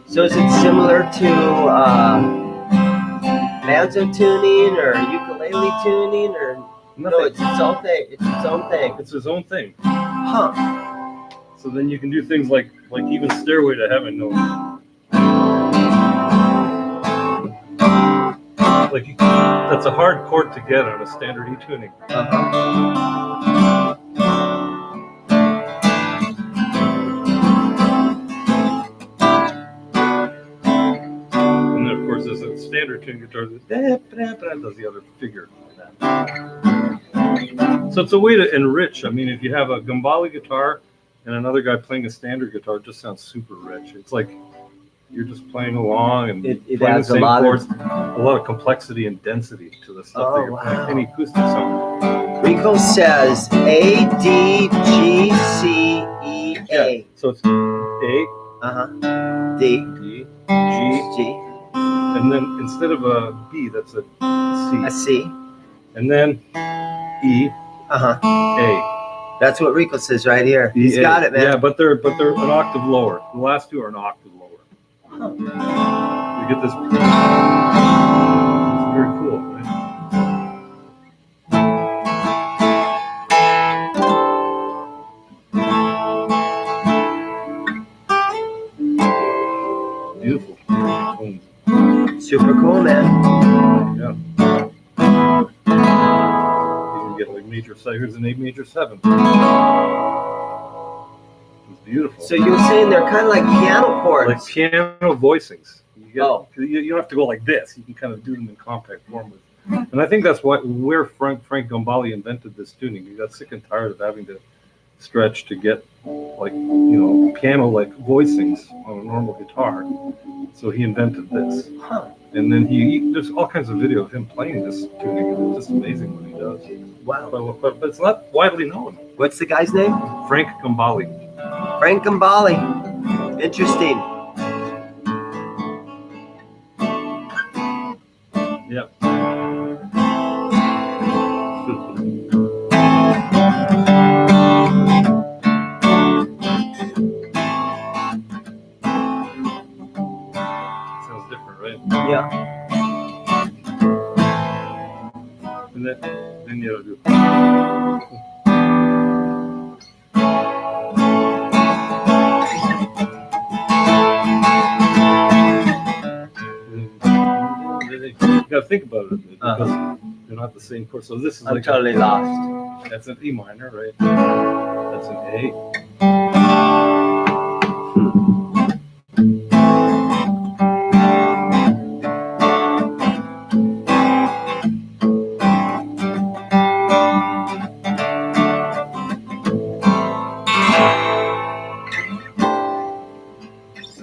Speaker 1: So is it similar to banjo tuning or ukulele tuning or no? It's its own thing. It's its own thing.
Speaker 2: It's his own thing.
Speaker 1: Huh?
Speaker 2: So then you can do things like even Stairway to Heaven. No, that's a hard chord to get on a standard E tuning. And then of course there's a standard tune guitar that does the other figure. So it's a way to enrich. I mean, if you have a Gambali guitar and another guy playing a standard guitar, it just sounds super rich. It's like you're just playing along and
Speaker 1: It
Speaker 2: playing
Speaker 1: adds
Speaker 2: the same
Speaker 1: a lot of
Speaker 2: chords, a lot of complexity and density to the stuff that you're playing. Any acoustic song.
Speaker 1: Rico says A, D, G, C, E, A.
Speaker 2: So it's A,
Speaker 1: D,
Speaker 2: D, G,
Speaker 1: G,
Speaker 2: and then instead of a B, that's a
Speaker 1: a
Speaker 2: C.
Speaker 1: C.
Speaker 2: And then E, A.
Speaker 1: That's what Rico says right here.
Speaker 2: E,
Speaker 1: He's
Speaker 2: A.
Speaker 1: got it, man.
Speaker 2: Yeah, but they're an octave lower. The last two are an octave lower. We get this. It's very cool, right? Beautiful. Boom.
Speaker 1: Super cool, man.
Speaker 2: Yeah. You can get like major seven. Here's an A major 7. It's beautiful.
Speaker 1: So you're saying they're kind of like piano chords.
Speaker 2: Like piano voicings. You get,
Speaker 1: Oh.
Speaker 2: you don't have to go like this. You can kind of do them in compact form. And I think that's where Frank Gambale invented this tuning. He got sick and tired of having to stretch to get like piano like voicings on a normal guitar. So he invented this.
Speaker 1: Huh.
Speaker 2: And then there's all kinds of video of him playing this tuning. It's just amazing what he does.
Speaker 1: Wow.
Speaker 2: But it's not widely known.
Speaker 1: What's the guy's name?
Speaker 2: Frank Gambale.
Speaker 1: Frank Gambale. Interesting.
Speaker 2: Yeah. Sounds different, right?
Speaker 1: Yeah.
Speaker 2: And then you do. You gotta think about it because they're not the same chord. So this is
Speaker 1: I'm
Speaker 2: like
Speaker 1: totally lost.
Speaker 2: that's an E minor, right? That's an A.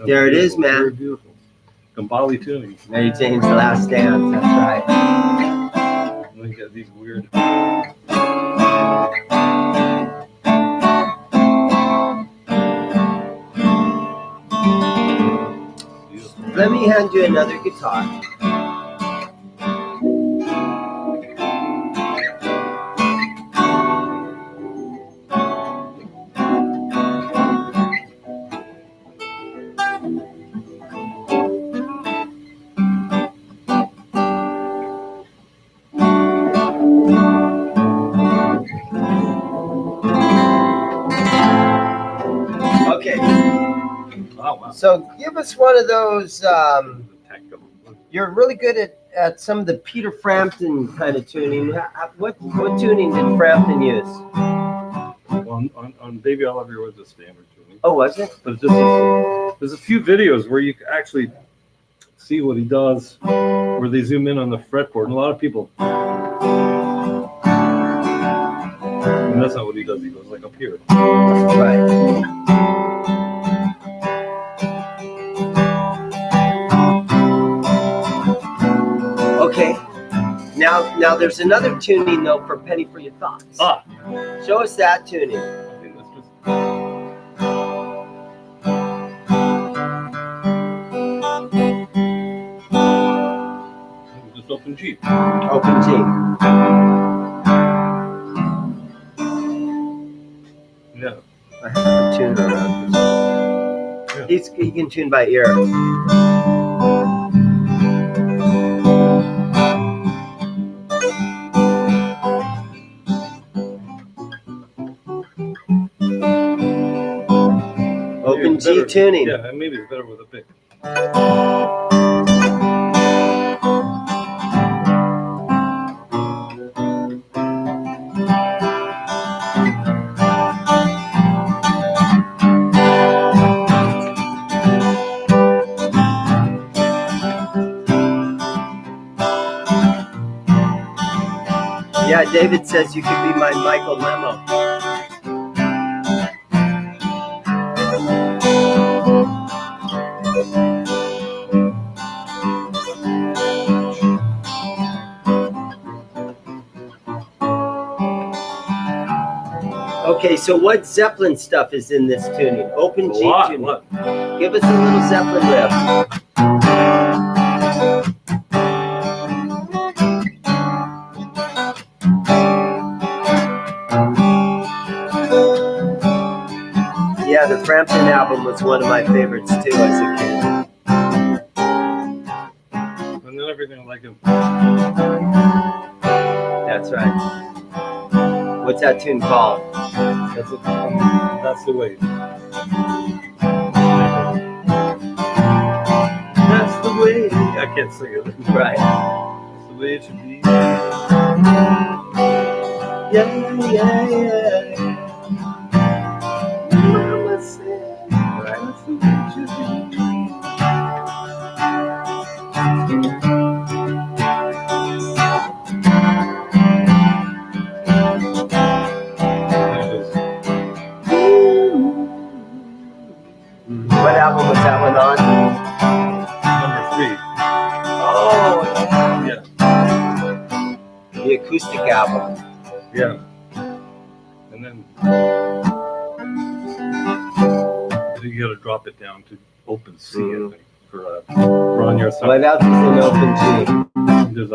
Speaker 1: There it is, man.
Speaker 2: Very beautiful. Gambale tuning.
Speaker 1: Mary Jane's Last Dance. That's right.
Speaker 2: And then you got these weird. Beautiful.
Speaker 1: Let me hand you another guitar. Okay.
Speaker 2: Oh wow.
Speaker 1: So give us one of those.
Speaker 2: Technical.
Speaker 1: You're really good at some of the Peter Frampton kind of tuning. What tuning did Frampton use?
Speaker 2: Well, on Baby I Love You was a standard tuning.
Speaker 1: Oh, was it?
Speaker 2: But it's just there's a few videos where you can actually see what he does, where they zoom in on the fretboard, and a lot of people. And that's not what he does. He goes like up here.
Speaker 1: Right. Okay. Now there's another tuning though for Penny for Your Thoughts.
Speaker 2: Ah,
Speaker 1: Show us that tuning.
Speaker 2: I think that's just. Just open G.
Speaker 1: Open G.
Speaker 2: Yeah.
Speaker 1: I have a tune around.
Speaker 2: Yeah.
Speaker 1: He can tune by ear. Open G
Speaker 2: Better,
Speaker 1: tuning.
Speaker 2: yeah, and maybe it's better with a pick.
Speaker 1: Yeah, David says you could be my Michael Lemo. Okay, so what Zeppelin stuff is in this tuning? Open G
Speaker 2: What?
Speaker 1: tuning.
Speaker 2: What?
Speaker 1: Give us a little Zeppelin riff. Yeah, the Frampton album was one of my favorites too as a kid.
Speaker 2: And then everything like him.
Speaker 1: That's right. What's that tune called?
Speaker 2: That's the way. That's the way. I can't sing it.
Speaker 1: Right.
Speaker 2: That's the way it should be.
Speaker 1: Yeah, yeah, yeah. Mama said,
Speaker 2: Right.
Speaker 1: that's the way it should be. What album was that one on?
Speaker 2: Number 3.
Speaker 1: Oh,
Speaker 2: Yeah.
Speaker 1: the acoustic album.
Speaker 2: Yeah. And then you got to drop it down to open C, I think, for on your side.
Speaker 1: What else is in open G?
Speaker 2: There's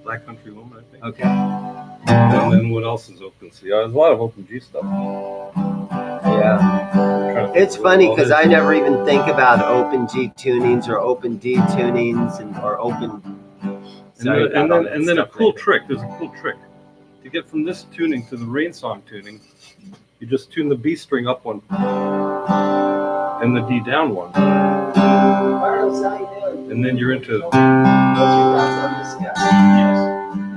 Speaker 2: Black Country Woman, I think.
Speaker 1: Okay.
Speaker 2: And then what else is open C? There's a lot of open G stuff.
Speaker 1: Yeah. It's funny because I never even think about open G tunings or open D tunings or open.
Speaker 2: And then a cool trick. There's a cool trick to get from this tuning to the Rain Song tuning. You just tune the B string up one and the D down one,
Speaker 1: Carlos, how you doing?
Speaker 2: and then you're into.
Speaker 1: What's your thoughts on this guy?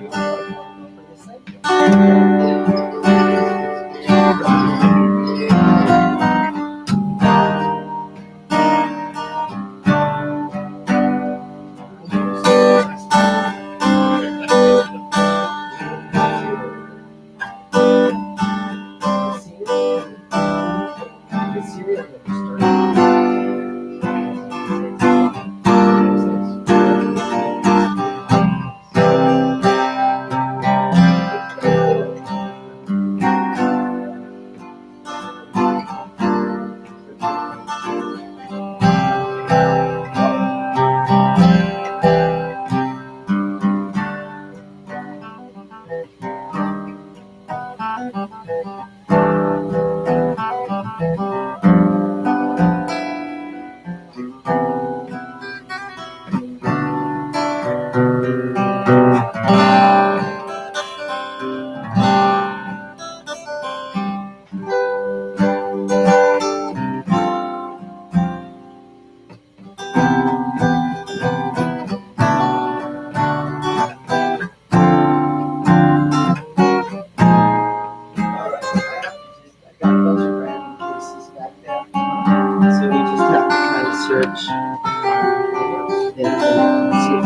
Speaker 1: Search and see if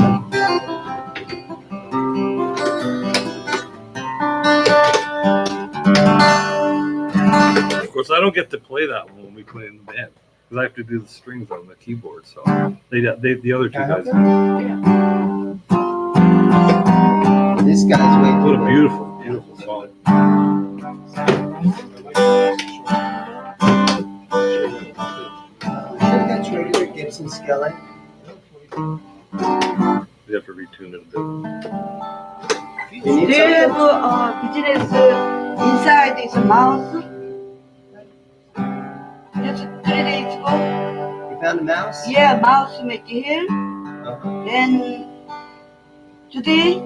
Speaker 2: Of course, I don't get to play that one when we play in the band because I have to do the strings on the keyboard. So the other two guys.
Speaker 1: this guy's way
Speaker 2: What
Speaker 1: too
Speaker 2: a beautiful, beautiful song.
Speaker 1: That's regular Gibson Skillet.
Speaker 2: You have to retune it a bit.
Speaker 1: You
Speaker 4: Do
Speaker 1: need
Speaker 4: you have
Speaker 1: something?
Speaker 4: business inside is mouse? Just 3 days ago.
Speaker 1: You found a mouse?
Speaker 4: Yeah, mouse make here.
Speaker 1: Uh-huh.
Speaker 4: Then today,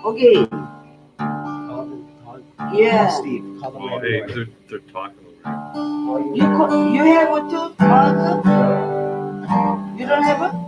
Speaker 4: okay. Yeah.
Speaker 1: Steve, call them
Speaker 2: Oh,
Speaker 1: right
Speaker 2: hey,
Speaker 1: away.
Speaker 2: they're talking over
Speaker 4: You have a two mouse? You don't have a?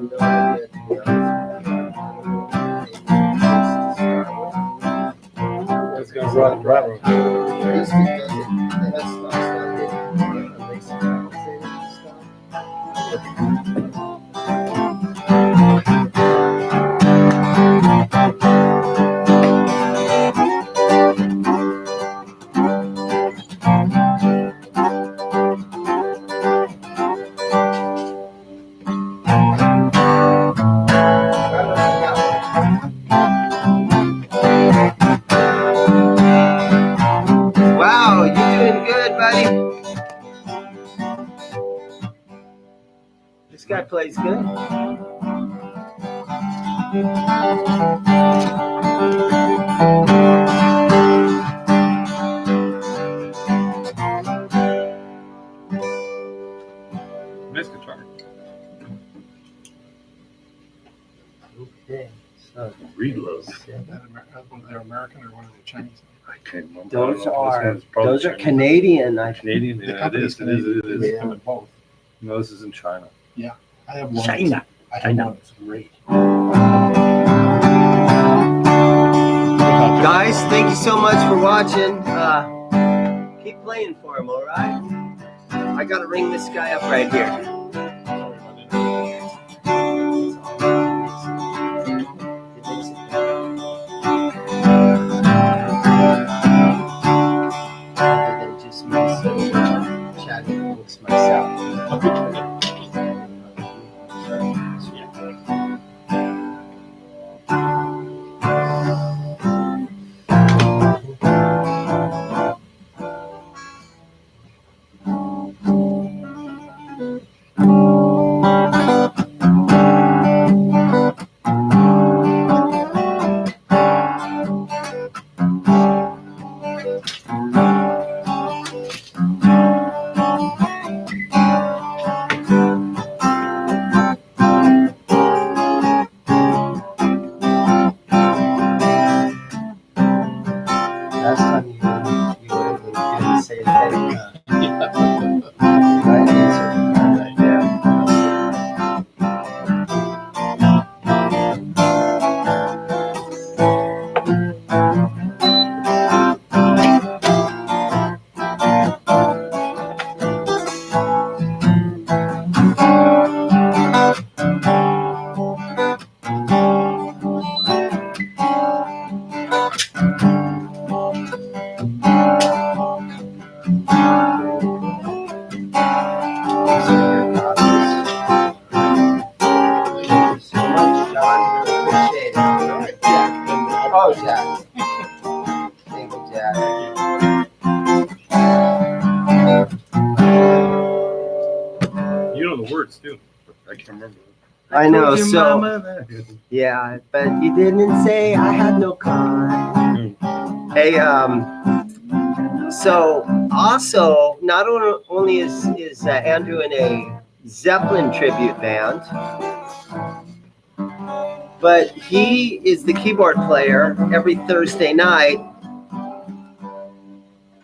Speaker 1: have no idea, to be honest with you.
Speaker 2: It's gonna run right.
Speaker 1: This week doesn't. The headstock's not hitting. Makes it compensated and stuff. Wow, you're doing good, buddy. This guy plays good.
Speaker 2: Nice guitar.
Speaker 1: Okay, so
Speaker 2: Reload.
Speaker 3: They're American or one of the Chinese?
Speaker 2: I can't remember.
Speaker 1: those
Speaker 2: I don't know. This
Speaker 1: are
Speaker 2: one's probably
Speaker 1: those are
Speaker 2: Chinese.
Speaker 1: Canadian. I think.
Speaker 2: Canadian.
Speaker 3: The
Speaker 2: Yeah, it
Speaker 3: company's
Speaker 2: is. It is. It is.
Speaker 1: Yeah.
Speaker 3: Them in both.
Speaker 2: No, this is in China.
Speaker 3: I have one.
Speaker 5: China.
Speaker 3: I have
Speaker 5: China.
Speaker 3: one that's great.
Speaker 1: Guys, thank you so much for watching. Keep playing for him, all right? I gotta ring this guy up right here. Other than just me sitting there chatting amongst myself. Last time you were able to do the same thing. Right answer. Yeah. Thank you so much, John. Really appreciate it.
Speaker 3: All right, Jack.
Speaker 1: Oh, Jack. Thank you, Jack.
Speaker 2: You know the words too. I can't remember.
Speaker 1: I know,
Speaker 2: told your
Speaker 1: so
Speaker 2: mama that.
Speaker 1: yeah, but you didn't say I had no car. Hey, so also not only is Andrew in a Zeppelin tribute band, but he is the keyboard player every Thursday night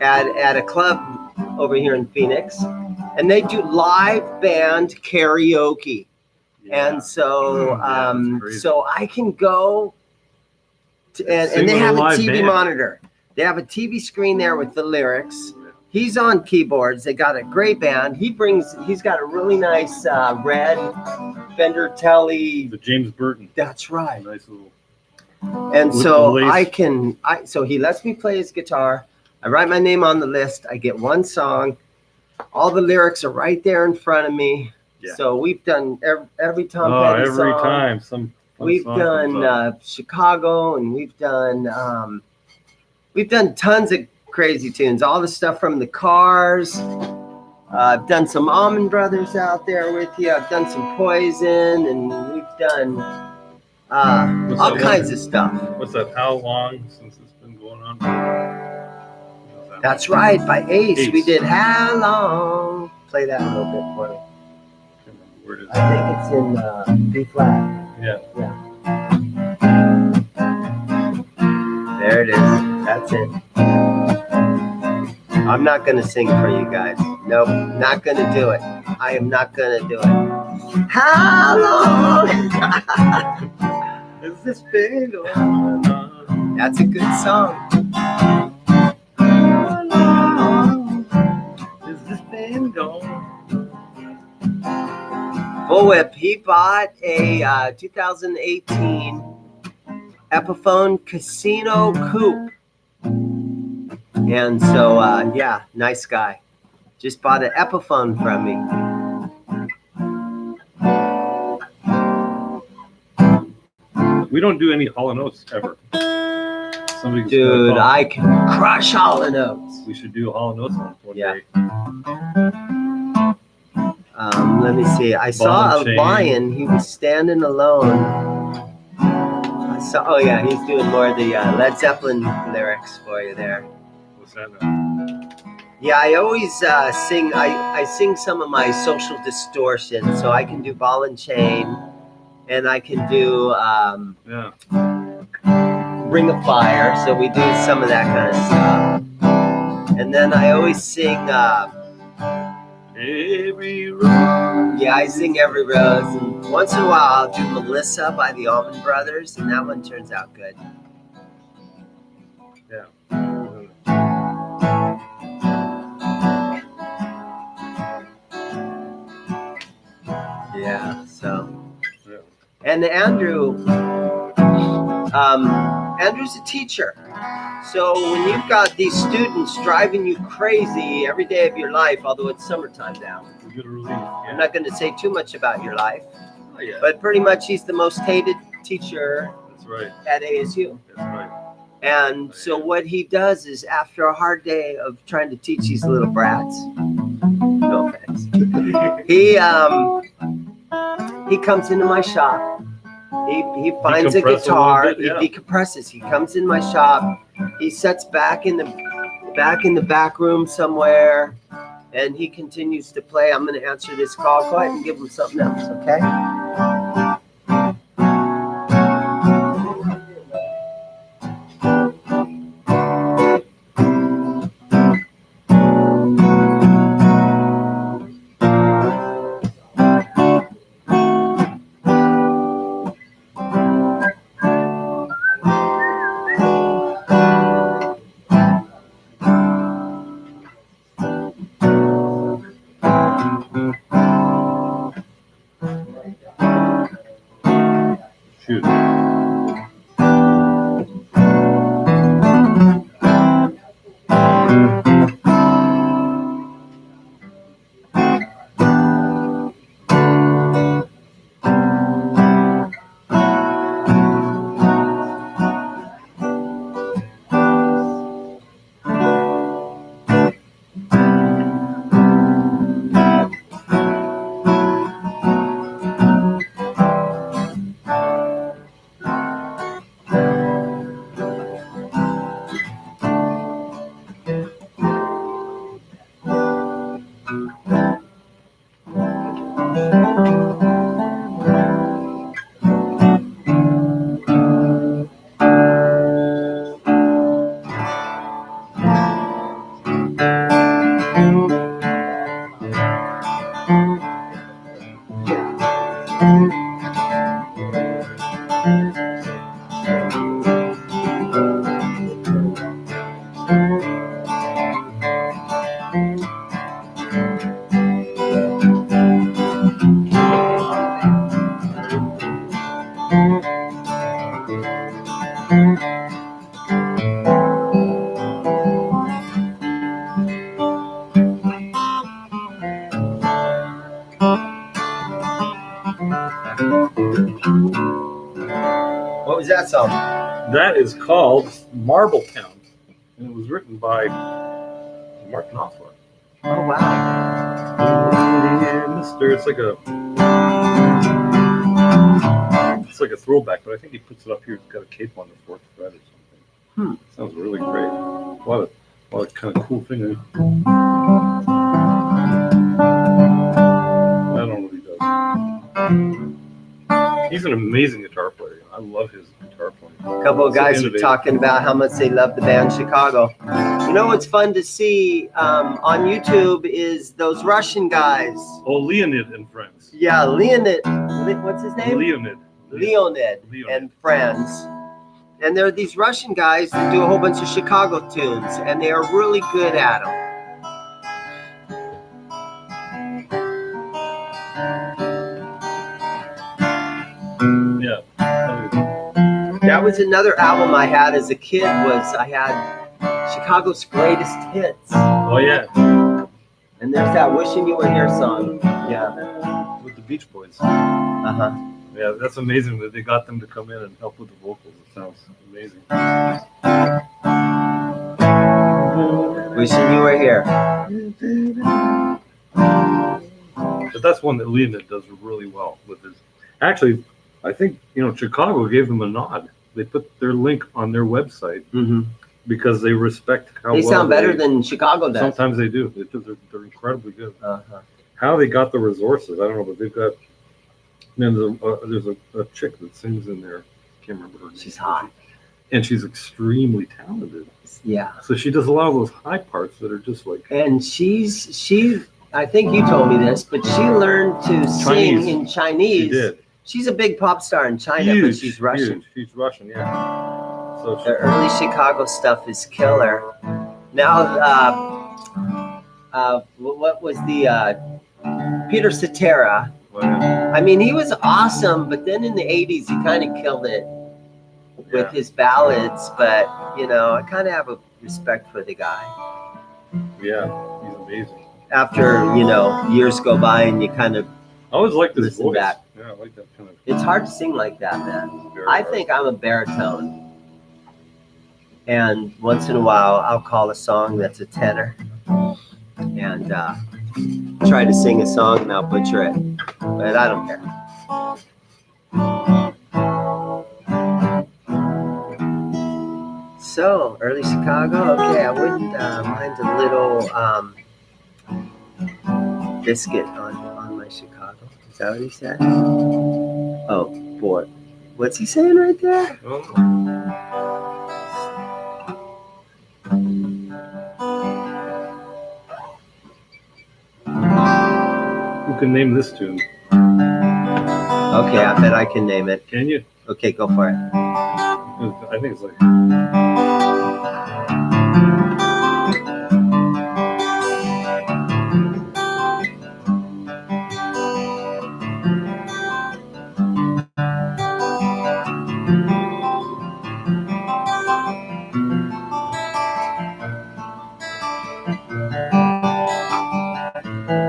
Speaker 1: at a club over here in Phoenix, and they do live band karaoke. And so,
Speaker 2: that's crazy.
Speaker 1: so I can go to,
Speaker 2: Sing
Speaker 1: and they
Speaker 2: with a
Speaker 1: have a
Speaker 2: live
Speaker 1: TV
Speaker 2: band.
Speaker 1: monitor. They have a TV screen there with the lyrics. He's on keyboards. They got a great band. He's got a really nice red Fender Tele.
Speaker 2: The James Burton.
Speaker 1: That's right.
Speaker 2: Nice little.
Speaker 1: And
Speaker 2: With
Speaker 1: so
Speaker 2: the lace.
Speaker 1: so he lets me play his guitar. I write my name on the list. I get one song. All the lyrics are right there in front of me.
Speaker 2: Yeah.
Speaker 1: So we've done every Tom
Speaker 2: Oh,
Speaker 1: Petty
Speaker 2: every
Speaker 1: song.
Speaker 2: time some. fun
Speaker 1: We've
Speaker 2: song comes
Speaker 1: done
Speaker 2: up.
Speaker 1: Chicago, and we've done tons of crazy tunes. All the stuff from the Cars. I've done some Allman Brothers out there with you. I've done some Poison, and we've done
Speaker 2: What's
Speaker 1: all
Speaker 2: that
Speaker 1: kinds
Speaker 2: one?
Speaker 1: of stuff.
Speaker 2: What's that? How long since it's been going on? What's that
Speaker 1: That's right, by Ace.
Speaker 2: Ace.
Speaker 1: We did How Long. Play that a little bit for me.
Speaker 2: one? I can't remember where it is.
Speaker 1: I think it's in B flat.
Speaker 2: Yeah.
Speaker 1: There it is. That's it. I'm not going to sing for you guys. Nope, not going to do it. I am not going to do it. How long has this been going on? That's a good song. How long has this been going on? Bullwhip, he bought a 2018 Epiphone Casino Coupe. And so, yeah, nice guy. Just bought an Epiphone from me.
Speaker 2: We don't do any Hall & Oates ever. Somebody's
Speaker 1: Dude, I can crush Hall & Oates.
Speaker 2: We should do Hall & Oates one day.
Speaker 1: Let me see. I saw a lion. He was standing alone. Oh yeah, he's doing more of the Led Zeppelin lyrics for you there.
Speaker 2: What's that now?
Speaker 1: Yeah, I always sing. I sing some of my Social Distortion, so I can do Ball and Chain, and I can do Ring of Fire. So we do some of that kind of stuff, and then I always sing.
Speaker 2: Every Rose.
Speaker 1: Yeah, I sing Every Rose, and once in a while I'll do Melissa by the Allman Brothers, and that one turns out good.
Speaker 2: Yeah.
Speaker 1: Yeah, so.
Speaker 2: Yeah.
Speaker 1: And Andrew's a teacher. So when you've got these students driving you crazy every day of your life, although it's summertime now,
Speaker 2: You get a relief. Yeah.
Speaker 1: I'm not going to say too much about your life,
Speaker 2: Oh, yeah.
Speaker 1: but pretty much he's the most hated teacher
Speaker 2: That's right.
Speaker 1: at ASU.
Speaker 2: That's right.
Speaker 1: And so what he does is, after a hard day of trying to teach these little brats, no offense, he comes into my shop. He finds a guitar. He decompresses. He comes in my shop. He sits back in the back room somewhere, and he continues to play. I'm going to answer this call. Go ahead and give him something else, okay?
Speaker 2: Shoot.
Speaker 1: What was that song?
Speaker 2: That is called Marbletown, and it was written by Mark Knopfler.
Speaker 1: Oh, wow.
Speaker 2: Mister, it's like a throwback, but I think he puts it up here. It's got a cape on the fourth fret or something. Sounds really great. A lot of kind of cool things. I don't know what he does. He's an amazing guitar player. I love his guitar playing.
Speaker 1: A couple of guys are talking about how much they love the band Chicago. You know what's fun to see on YouTube is those Russian guys.
Speaker 2: Oh, Leonid and friends.
Speaker 1: Yeah, Leonid. What's his name?
Speaker 2: Leonid.
Speaker 1: Leonid and friends. And there are these Russian guys that do a whole bunch of Chicago tunes, and they are really good at them.
Speaker 2: Yeah.
Speaker 1: That was another album I had as a kid. I had Chicago's Greatest Hits.
Speaker 2: Oh yeah.
Speaker 1: And there's that "Wishing You Were Here" song. Yeah.
Speaker 2: With the Beach Boys.
Speaker 1: Uh-huh.
Speaker 2: Yeah, that's amazing that they got them to come in and help with the vocals. It sounds amazing.
Speaker 1: Wishing You Were Here.
Speaker 2: But that's one that Leonid does really well with his. Actually, I think Chicago gave them a nod. They put their link on their website because they respect how
Speaker 1: they
Speaker 2: well
Speaker 1: sound better than Chicago does.
Speaker 2: Sometimes they do. They're incredibly good.
Speaker 1: Uh-huh.
Speaker 2: How they got the resources, I don't know, but they've got. There's a chick that sings in there. I can't remember her name.
Speaker 1: She's hot.
Speaker 2: And she's extremely talented.
Speaker 1: Yeah.
Speaker 2: So she does a lot of those high parts that are just like.
Speaker 1: And she. I think you told me this, but she learned to sing in Chinese.
Speaker 2: She did.
Speaker 1: She's a big pop star in China, but she's Russian.
Speaker 2: Huge. She's Russian, yeah. So
Speaker 1: the early Chicago stuff is killer. Now, what was the Peter Cetera? I mean, he was awesome, but then in the 80s, he kind of killed it with his ballads. But, I kind of have a respect for the guy.
Speaker 2: Yeah, he's amazing.
Speaker 1: After, years go by and you kind of
Speaker 2: I always liked his
Speaker 1: listen
Speaker 2: voice.
Speaker 1: back.
Speaker 2: Yeah, I like that kind of.
Speaker 1: It's hard to sing like that, man. I think I'm a baritone. And once in a while, I'll call a song that's a tenor and try to sing a song and I'll butcher it. But I don't care. So, early Chicago. Okay, I wouldn't mind a little biscuit on my Chicago. Is that what he said? Oh, boy. What's he saying right there?
Speaker 2: Who can name this tune?
Speaker 1: Okay, I bet I can name it.
Speaker 2: Can you?
Speaker 1: Okay, go for it.
Speaker 2: I think it's like.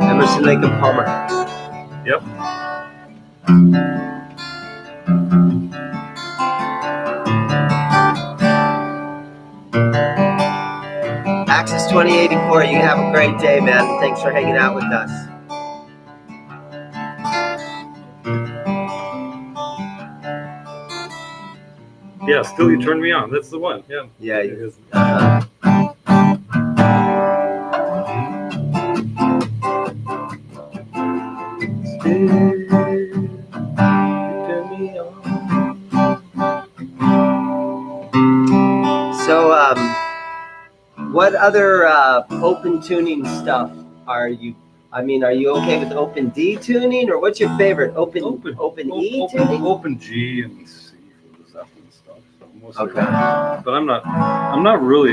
Speaker 1: Emerson, Lake and Palmer.
Speaker 2: Yep.
Speaker 1: Axis 2084, you have a great day, man. Thanks for hanging out with us.
Speaker 2: Yeah, Still You Turn Me On. That's the one. Yeah.
Speaker 1: Yeah.
Speaker 2: It is.
Speaker 1: So, what other open tuning stuff are you? I mean, are you okay with open D tuning, or what's your favorite? Open E tuning?
Speaker 2: Open G and C for the Zeppelin stuff. So mostly
Speaker 1: Okay.
Speaker 2: that. But I'm not really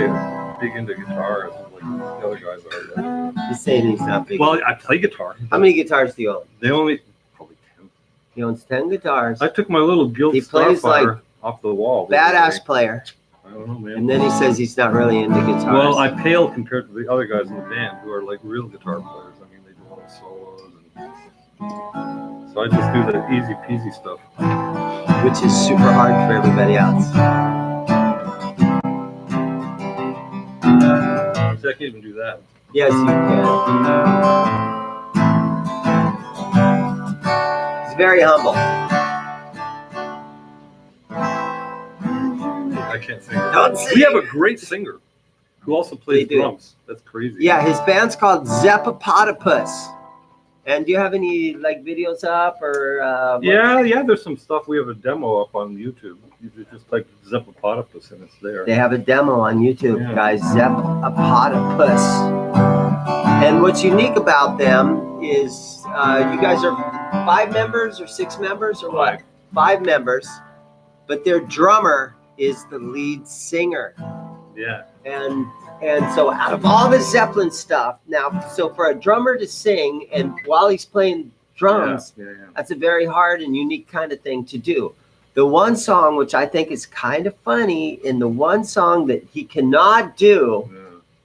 Speaker 2: big into guitars like the other guys are.
Speaker 1: He's saying he's not big.
Speaker 2: Well, I play guitar.
Speaker 1: How many guitars do you own?
Speaker 2: They only probably 10.
Speaker 1: He owns 10 guitars.
Speaker 2: I took my little Guild
Speaker 1: He plays
Speaker 2: Starfire off the wall.
Speaker 1: Badass player.
Speaker 2: I don't know, man.
Speaker 1: And then he says he's not really into guitars.
Speaker 2: Well, I pale compared to the other guys in the band who are like real guitar players. I mean, they do all the solos, and so I just do the easy peasy stuff,
Speaker 1: which is super hard for everybody else.
Speaker 2: So I can't even do that.
Speaker 1: Yes, you can. He's very humble.
Speaker 2: I can't sing.
Speaker 1: Don't sing.
Speaker 2: We have a great singer who also plays
Speaker 1: They do.
Speaker 2: drums. That's crazy.
Speaker 1: Yeah, his band's called Zeppopotopus. And do you have any like videos up or?
Speaker 2: Yeah. There's some stuff. We have a demo up on YouTube. You just type Zeppopotopus and it's there.
Speaker 1: They have a demo on YouTube,
Speaker 2: Yeah.
Speaker 1: guys. Zeppopotopus. And what's unique about them is you guys are 5 members or 6 members or what? 5 members, but their drummer is the lead singer.
Speaker 2: Yeah.
Speaker 1: And so out of all the Zeppelin stuff, now, so for a drummer to sing and while he's playing drums,
Speaker 2: Yeah.
Speaker 1: that's a very hard and unique kind of thing to do. The one song, which I think is kind of funny, in the one song that he cannot do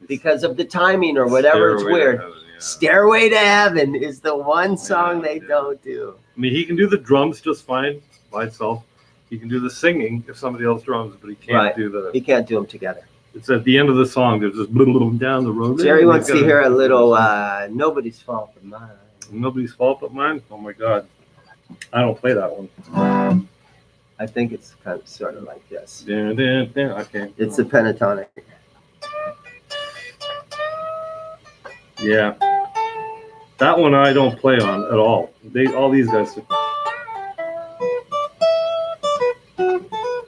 Speaker 1: because of the timing or whatever, it's weird. Stairway to Heaven is the one song they don't do.
Speaker 2: I mean, he can do the drums just fine by itself. He can do the singing if somebody else drums, but he can't do the.
Speaker 1: He can't do them together.
Speaker 2: It's at the end of the song. There's this little down the road.
Speaker 1: Jerry wants to hear a little Nobody's Fault But Mine.
Speaker 2: Nobody's Fault But Mine? Oh my God. I don't play that one.
Speaker 1: I think it's kind of sort of like this.
Speaker 2: Okay.
Speaker 1: It's the pentatonic.
Speaker 2: Yeah. That one I don't play on at all. All these guys.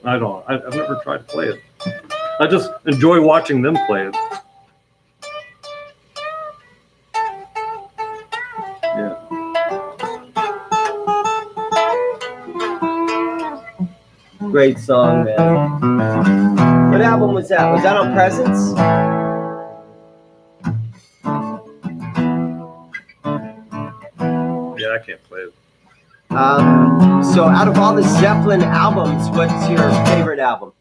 Speaker 2: I don't. I've never tried to play it. I just enjoy watching them play it. Yeah.
Speaker 1: Great song, man. What album was that? Was that on Presents?
Speaker 2: Yeah, I can't play it.
Speaker 1: So out of all the Zeppelin albums, what's your favorite album?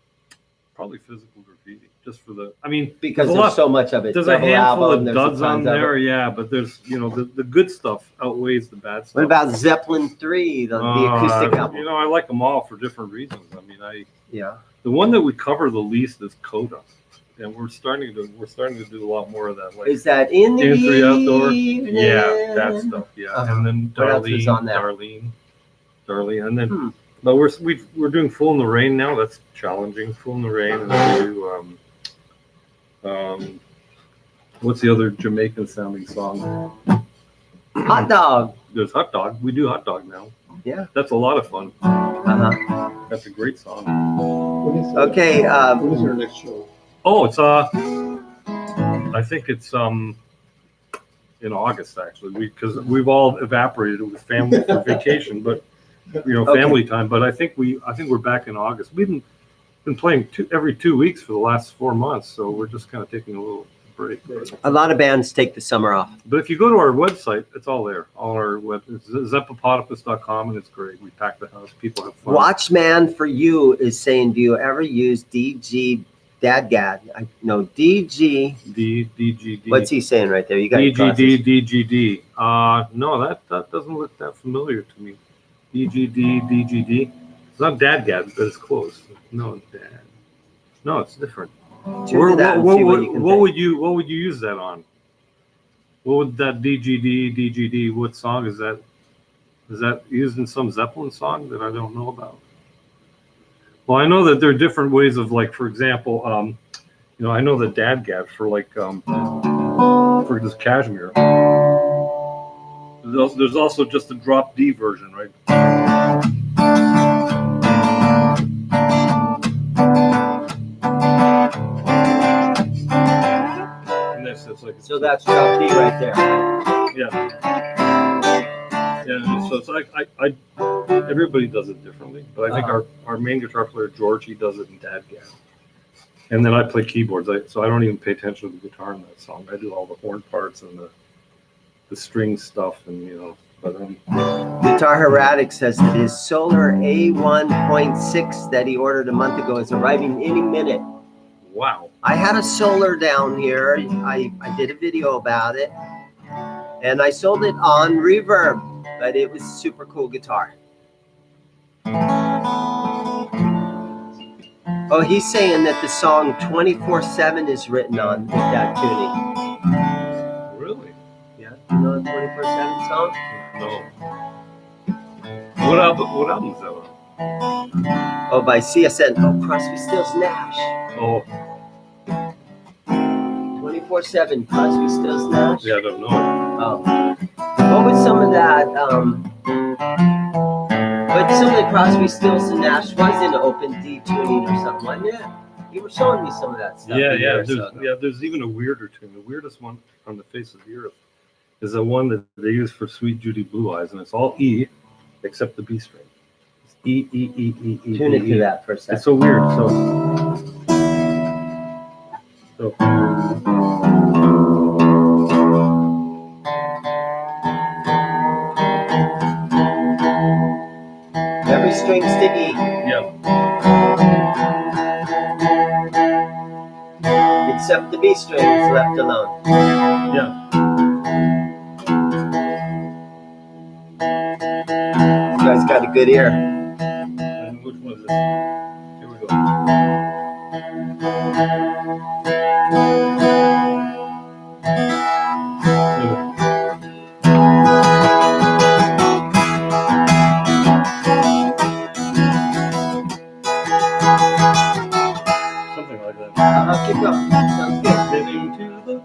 Speaker 2: Probably Physical Graffiti, just for the. I mean,
Speaker 1: Because there's so much of it.
Speaker 2: There's a
Speaker 1: Double
Speaker 2: handful
Speaker 1: album,
Speaker 2: of
Speaker 1: there's
Speaker 2: duds
Speaker 1: a
Speaker 2: on
Speaker 1: tons of
Speaker 2: there,
Speaker 1: it.
Speaker 2: yeah, but there's the good stuff outweighs the bad stuff.
Speaker 1: What about Zeppelin 3, the acoustic album?
Speaker 2: I like them all for different reasons. I mean,
Speaker 1: Yeah.
Speaker 2: the one that we cover the least is Coda, and we're starting to do a lot more of that. Like
Speaker 1: Is that in the
Speaker 2: Entry Outdoor?
Speaker 1: evening?
Speaker 2: Yeah, that stuff. Yeah, and then
Speaker 1: What else is on there?
Speaker 2: Darlene, and then but we're doing Fool in the Rain now. That's challenging. Fool in the Rain, and then we do what's the other Jamaican sounding song?
Speaker 1: Hot Dog.
Speaker 2: There's Hot Dog. We do Hot Dog now.
Speaker 1: Yeah.
Speaker 2: That's a lot of fun.
Speaker 1: Uh-huh.
Speaker 2: That's a great song.
Speaker 1: Okay.
Speaker 3: When is your next show?
Speaker 2: Oh, it's I think it's in August actually, because we've all evaporated with family for vacation, but family time. But I think we're back in August. We've been playing every 2 weeks for the last 4 months, so we're just kind of taking a little break.
Speaker 1: A lot of bands take the summer off.
Speaker 2: But if you go to our website, it's all there. All our it's zeppopotopus.com, and it's great. We pack the house. People have fun.
Speaker 1: Watchman for You is saying, do you ever use DG Dadgad? No, DG.
Speaker 2: DGD.
Speaker 1: What's he saying right there? You got
Speaker 2: DGD. No, that doesn't look that familiar to me. DGD. It's not Dadgad, but it's close. No, Dad. No, it's different. What would you use that on? What would that DGD? What song is that? Is that used in some Zeppelin song that I don't know about? Well, I know that there are different ways of, like, for example, I know the Dadgad for for this Kashmir. There's also just a drop D version, right? And
Speaker 1: so that's drop D right there.
Speaker 2: Yeah. Yeah. So it's like everybody does it differently, but I think our main guitar player George, he does it in Dadgad. And then I play keyboards, so I don't even pay attention to the guitar in that song. I do all the horn parts and the string stuff, and But
Speaker 1: Guitar Heretic says that his Solar A1.6 that he ordered a month ago is arriving any minute.
Speaker 2: Wow!
Speaker 1: I had a Solar down here. I did a video about it, and I sold it on Reverb, but it was a super cool guitar. Oh, he's saying that the song 24/7 is written on with that tuning.
Speaker 2: Really?
Speaker 1: Yeah, you know the 24/7 song?
Speaker 2: No. What album is that on?
Speaker 1: Oh, by CSN. Oh, Crosby, Stills, Nash.
Speaker 2: Oh.
Speaker 1: 24/7, Crosby, Stills, Nash.
Speaker 2: Yeah, I don't know.
Speaker 1: Oh. What was some of that? But some of the Crosby, Stills and Nash was in open D tuning or something, wasn't it? You were showing me some of that stuff.
Speaker 2: There's even a weirder tune. The weirdest one on the face of the earth is the one that they use for Sweet Judy Blue Eyes, and it's all E except the B string. It's E, E, E, E, E.
Speaker 1: Tune it to that for a second.
Speaker 2: It's so weird. So
Speaker 1: every string's to E.
Speaker 2: yeah.
Speaker 1: Except the B string is left alone.
Speaker 2: Yeah.
Speaker 1: You guys got a good ear.
Speaker 2: And which one is this? Here we go. Something like that.
Speaker 1: Keep going. Sounds good.
Speaker 2: Living to the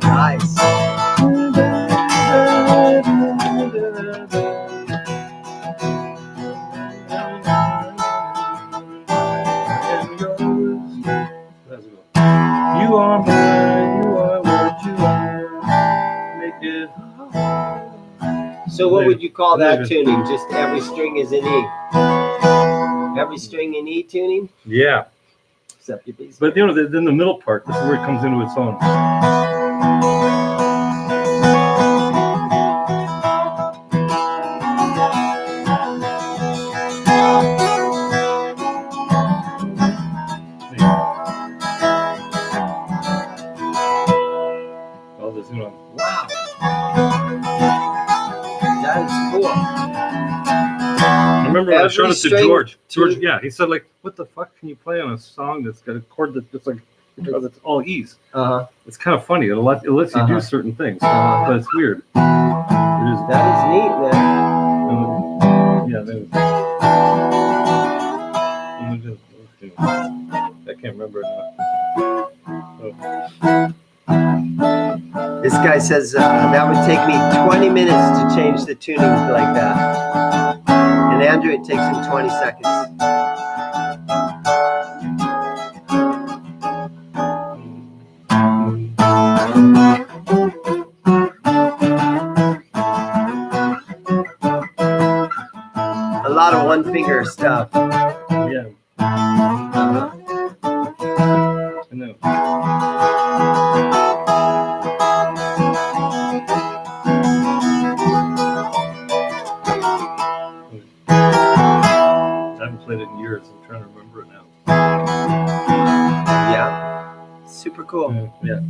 Speaker 1: Nice.
Speaker 2: You are mine, you are what you are. Make it.
Speaker 1: So what would you call that tuning? Just every string is in E. Every string in E tuning?
Speaker 2: Yeah.
Speaker 1: Except your B.
Speaker 2: But then the middle part, this is where it comes into its own. All this,
Speaker 1: Wow. That is cool.
Speaker 2: I remember when I showed it to
Speaker 1: string
Speaker 2: George. George, yeah, he said, like, what the fuck can you play on a song that's got a chord that's like, that's all E's?
Speaker 1: Uh-huh.
Speaker 2: It's kind of funny. It lets you do certain things, but it's weird. It is.
Speaker 1: That is neat, man.
Speaker 2: I can't remember it now.
Speaker 1: This guy says that would take me 20 minutes to change the tuning like that. And Andrew, it takes him 20 seconds. A lot of one finger stuff.
Speaker 2: Yeah. I know. I haven't played it in years. I'm trying to remember it now.
Speaker 1: Yeah. Super cool.
Speaker 2: Yeah.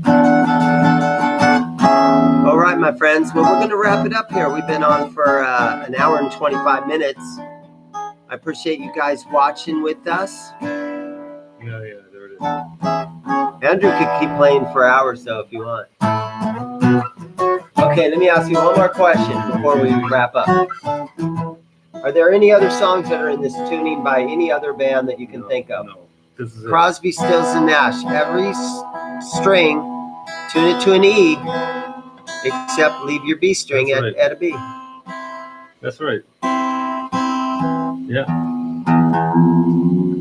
Speaker 1: All right, my friends. Well, we're going to wrap it up here. We've been on for an hour and 25 minutes. I appreciate you guys watching with us.
Speaker 2: Yeah, there it is.
Speaker 1: Andrew could keep playing for hours, though, if you want. Okay, let me ask you one more question before we wrap up. Are there any other songs that are in this tuning by any other band that you can think of?
Speaker 2: No. This is
Speaker 1: Crosby, Stills, and Nash. Every string, tune it to an E, except leave your B string at a B.
Speaker 2: That's right. Yeah.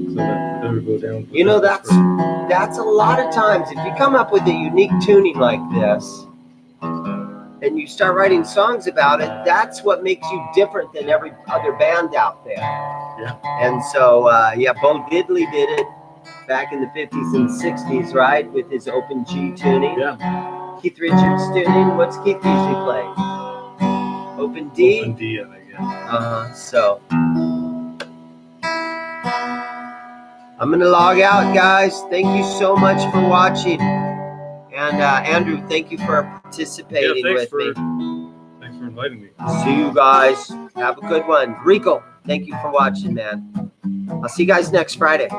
Speaker 2: So that would go down.
Speaker 1: You know, that's a lot of times. If you come up with a unique tuning like this, and you start writing songs about it, that's what makes you different than every other band out there.
Speaker 2: Yeah.
Speaker 1: And so, Bo Diddley did it back in the 50s and 60s, right, with his open G tuning.
Speaker 2: Yeah.
Speaker 1: Keith Richards tuning. What's Keith usually play? Open D?
Speaker 2: Open D, I think, yeah.
Speaker 1: So I'm going to log out, guys. Thank you so much for watching. And Andrew, thank you for participating with me.
Speaker 2: Thanks for inviting me.
Speaker 1: See you guys. Have a good one. Rico, thank you for watching, man. I'll see you guys next Friday.